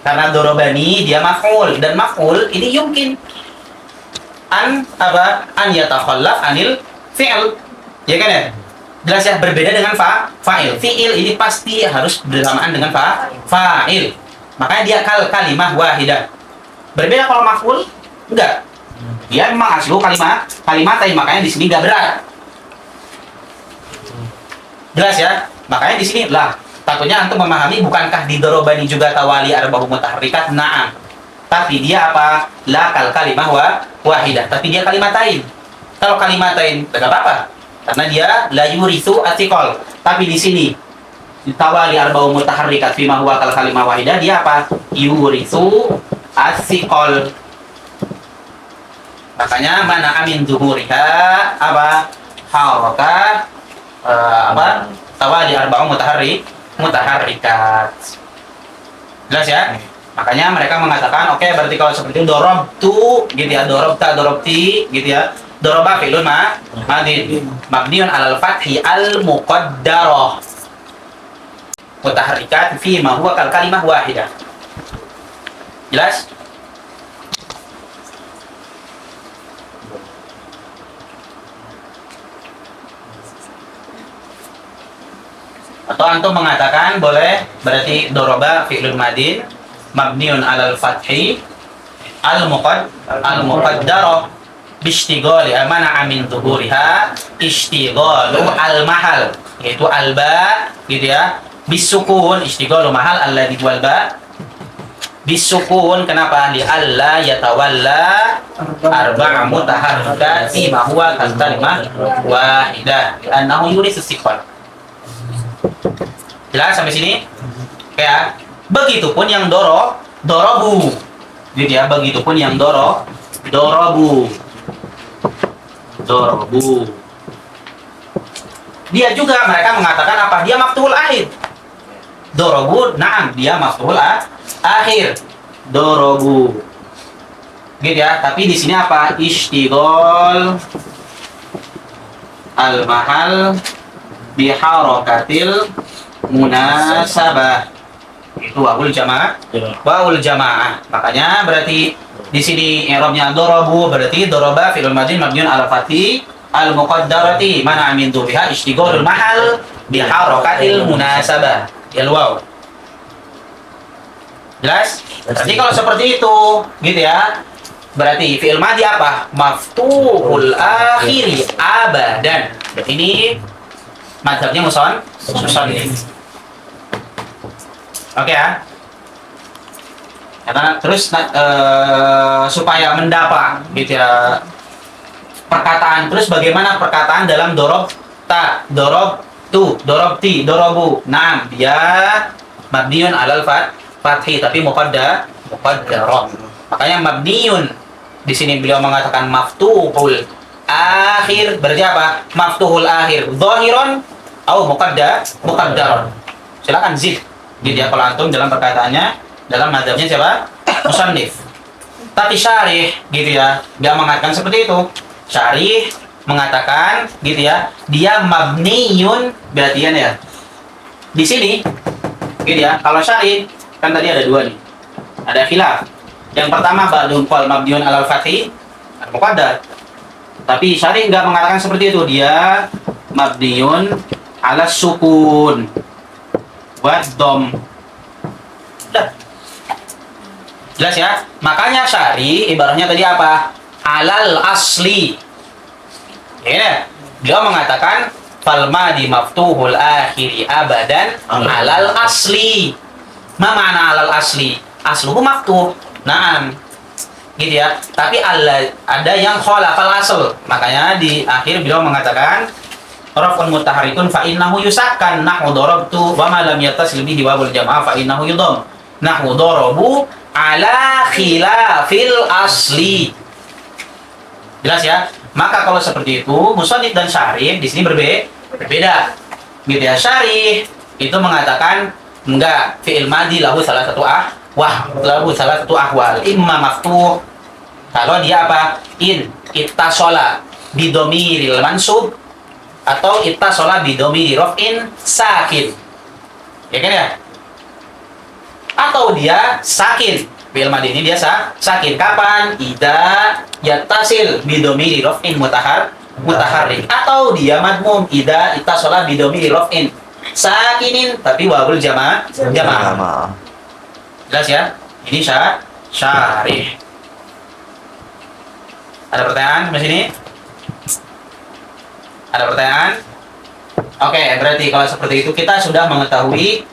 Karena dorobani dia maf'ul, dan maf'ul ini yumkin an yatakhallaf anil fi'l. Ya kan ya? Jelas ya, berbeda dengan fa'il. Fi'il ini pasti harus bersamaan dengan fa'il. Makanya dia kalimah wahidah. Berbeda kalau maf'ul enggak. Dia memang aslu kalimatain, makanya di sini enggak berat. Jelas ya? Makanya di sini lah takutnya antum memahami, bukankah di dorobani juga tawali arba'u mutaharrikat? Na'am. Tapi dia apa? La kalimah wahidah. Tapi dia kalimatain. Kalau kalimatain enggak apa-apa. Karena dia la yurithu atiqal. Tapi di sini tawali arba'u mutaharrikat fi ma huwa kalimah wahidah, dia apa? Yurithu atiqal. Makanya mana amin zuhuriha apa? Harakat tawali arba'u mutaharrikat. Jelas ya? Makanya mereka mengatakan oke, berarti kalau seperti itu dorobtu gitu ya, dorobta, dorobti gitu ya. Doroba fi'lun madin mabniun alal fathi al muqaddarah mutaharrikat fi ma huwa kalimah wahidah. Jelas? Atau antum mengatakan boleh berarti doroba fi'lun madin mabniun alal fathi al muqaddarah bishtighali mana amin zuhuriha ishtighalu al mahal, yaitu alba gitu ya, bisukun ishtighalu mahal alladhi wal ba bisukun. Kenapa? Li alla yatawalla arba'a mutaharrikat fi ma huwa kalimah wahidah annahu yurisu siqal. Jelas sampai sini? Ya. Begitupun yang dorobu gitu ya, begitupun yang dorobu. Dia juga mereka mengatakan apa? Dia maftuhul akhir. Dorobu, na'am, dia maftuhul akhir. Dorobu. Gitu ya, tapi di sini apa? Ishtighal al-mahal biharakatil munasabah. Itu wawul jamaah. Wawul jamaah. Makanya berarti di sini i'rabnya dorobu, berarti doroba fi'lun madin mabniun ala fathi al muqaddarati mana amin dhubiha ishtighalul mahal bi harakatil munasabah ya waw. Jelas? Berarti kalau seperti itu gitu ya, berarti fi'il madhi apa? Maftuhul akhiri abadan. Ini mazhabnya musannif. Oke ya. Karena terus supaya mendapat gitu ya perkataan, terus bagaimana perkataan dalam dorobta, dorobtu, dorobti, dorobu. Nah, dia mabniun alal fathi tapi muqaddarah. Makanya mabniun di sini beliau mengatakan maftuhul akhir, berarti apa? Maftuhul akhir dhahiron atau muqaddaron. Silakan zid gitu ya kalau antum dalam perkataannya, dalam mazhabnya siapa? Musannif. Tapi syarih gitu ya, dia mengatakan seperti itu. Syarih mengatakan gitu ya, dia mabniyun berarti ya. Di sini gitu ya, kalau syarih kan tadi ada dua nih. Ada khilaf. Yang pertama ba'dun qal mabniyun alal fathi al-muqaddar. Tapi syarih enggak mengatakan seperti itu, dia mabniyun ala sukun wa dom. Jelas ya? Makanya syari ibaratnya tadi apa? Alal asli. Ya, dia mengatakan fal madi maftuhul akhiri abadan alal asli. Ma makna alal asli? Asluhu maftuh. Naam. Gitu ya. Tapi ada yang khalafal asl. Makanya di akhir beliau mengatakan raf'un mutaharrikun fa innahu yusakkan nahwu darabtu wa ma lam yattasil bihi wawul jamaah fa innahu yudham. Nahwu darabu ala khilafil asli. Jelas ya? Maka kalau seperti itu, musannif dan syarih di sini berbeda. Gitu ya. Syarih itu mengatakan enggak, fi'il madhi lahu salah satu ahwal. Imma maftuh. Kalau dia apa? In ittasala bidomiril mansub atau ittasala bidomiri raf'in sakin. Ya kan ya? Atau dia sakin. Fi'il madhi ini dia sakin. Kapan? Idza yattasil bidomiri raf'in mutaharrik. Atau dia madmum idza ittasala bidomiri raf'in sakinin tapi wawul jamaah. Jelas ya? Ini syarih. Ada pertanyaan sampai sini? Ada pertanyaan? Oke, berarti kalau seperti itu kita sudah mengetahui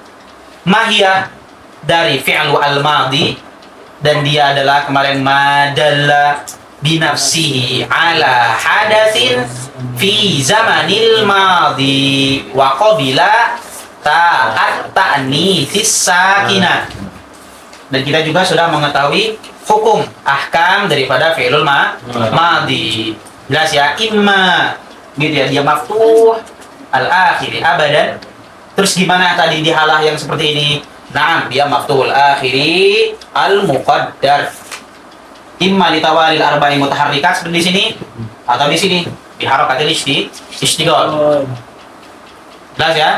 mahiyah dari fi'lu al-madhi, dan dia adalah kemarin madalla binafsihi ala hadatsin fi zamanil madhi wa qabila ta'at ta'nitsis sakinah. Dan kita juga sudah mengetahui hukum ahkam daripada fi'lul madhi. Jelas ya? Imma gitu ya, dia maftuh al-akhiri abadan. Terus gimana tadi di halah yang seperti ini? Nah, dia maftuhul akhiri al-muqaddar. Imma litawalil arba'i mutaharrikat seperti di sini atau di sini di harakatil istighal. Jelas ya?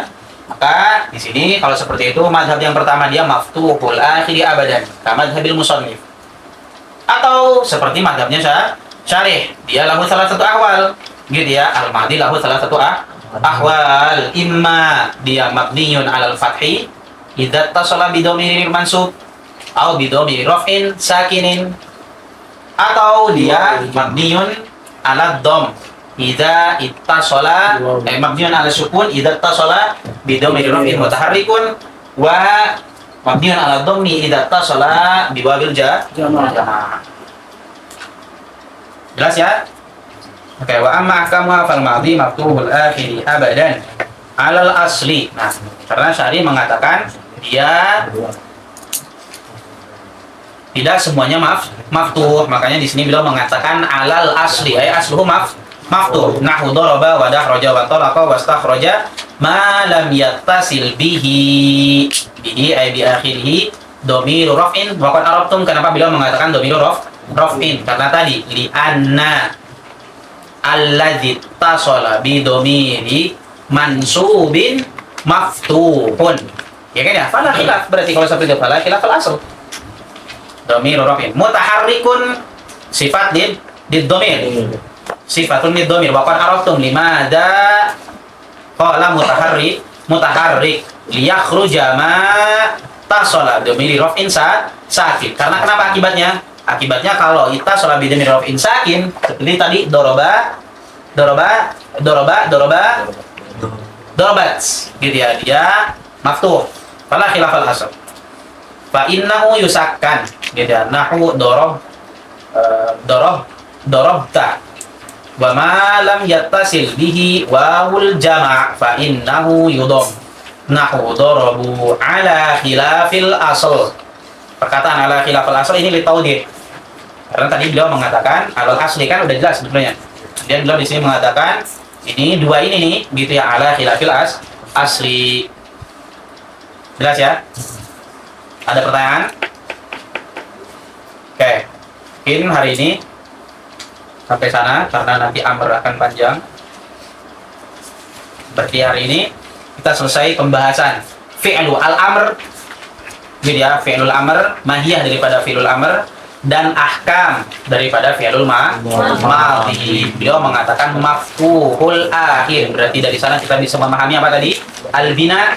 Maka di sini kalau seperti itu mazhab yang pertama dia maftuhul akhiri abadan, kama mazhabil musannif. Atau seperti mazhabnya syarih, dia lahu salah satu ahwal. Gitu ya, al-madhi lahu salah satu ahwal. Imma dia mabniyun 'alal fathi idza tasala bidomiril mansub atau bidomir raf'in sakinin, atau dia mabniyun 'ala dhamm idza ittasala mabniyun 'ala sukun idza tasala bidomir raf'in mutaharrikun wa mabniyun 'ala dhammi idza tasala biwawil jamaah. Jelas ya? Oke, wa amma ahkamu fal madhi maftuhul akhiri abadan 'alal asli. Nah, karena syarih mengatakan dia tidak semuanya maftuh, makanya di sini beliau mengatakan alal asli, ay asluhu maftuh. Nahwu daraba wa dahraja wa talaqa wa stakhraja ma lam yattasil bihi ay bi akhirih dhamiru raf'in wa qad arabtum. Kenapa beliau mengatakan dhamiru raf'in? Karena tadi li anna alladzi tasala bi dhamiri mansubin maftuhun. Ya kan ya? Fala khilaf, berarti kalau seperti itu fala khilaf al-asl. Dhamiru raf'in mutaharrikun sifat dhamir. Sifatun dhamir wa qad araftum limada qala mutaharrik liyakhruja ma tasala dhamiri raf'in sakin. Karena kenapa akibatnya? Akibatnya kalau ittasala bi dhamiri raf'in sakin seperti tadi dorobat gitu ya, dia maftuh. Fala khilaf al-asl. Fa innahu yusakkan gitu ya. Nahwu darabta wa ma lam yattasil bihi wawul jama' fa innahu yudham. Nahwu darabu ala khilafil asl. Perkataan ala khilafil asl ini litawdih. Karena tadi beliau mengatakan alal asli kan udah jelas sebetulnya. Dan beliau di sini mengatakan ini dua ini nih gitu ya, ala khilafil asli. Jelas ya? Ada pertanyaan? Oke. Mungkin hari ini sampai sana karena nanti amr akan panjang. Berarti hari ini kita selesai pembahasan fi'lu al-amr. Gitu ya, fi'lul amr, mahiyah daripada fi'lul amr, dan ahkam daripada fi'lul madhi. Beliau mengatakan maftuhul akhir. Berarti dari sana kita bisa memahami apa tadi? Al-bina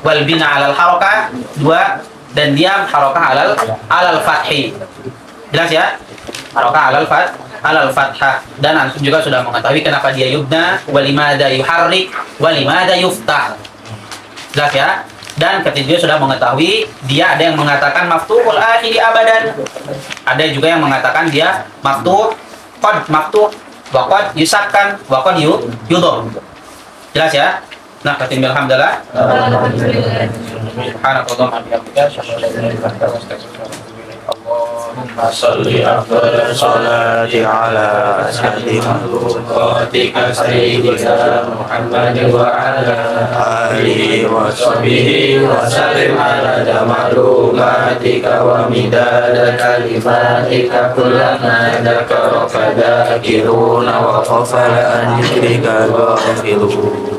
wal bina 'alal harakah, dua, dan dia harakah 'alal fathi. Jelas ya? Harakah 'alal fathah. Dan antum juga sudah mengetahui kenapa dia yubna, wa limada yuharrik, wa limada yuftah. Jelas ya? Dan ketika dia sudah mengetahui, dia ada yang mengatakan maftuhul akhiri abadan. Ada juga yang mengatakan dia maftuh, qad maftuh, wa qad yusakkan, wa qad yudham. Jelas ya? Nah, katim alhamdulillah. Alhamdulillah. Subhanakallahumma wa bihamdika asyhadu an la ilaha illa anta astaghfiruka wa atubu ilaik. Allahumma صلي أفضل الصلاة على أسعد مخلوقاتك سيدنا محمد وعلى آله وصحبه وسلم عدد معلوماتك ومداد كلماتك كلما ذكرك ذاكرون وغفل عن ذكرك الغافلون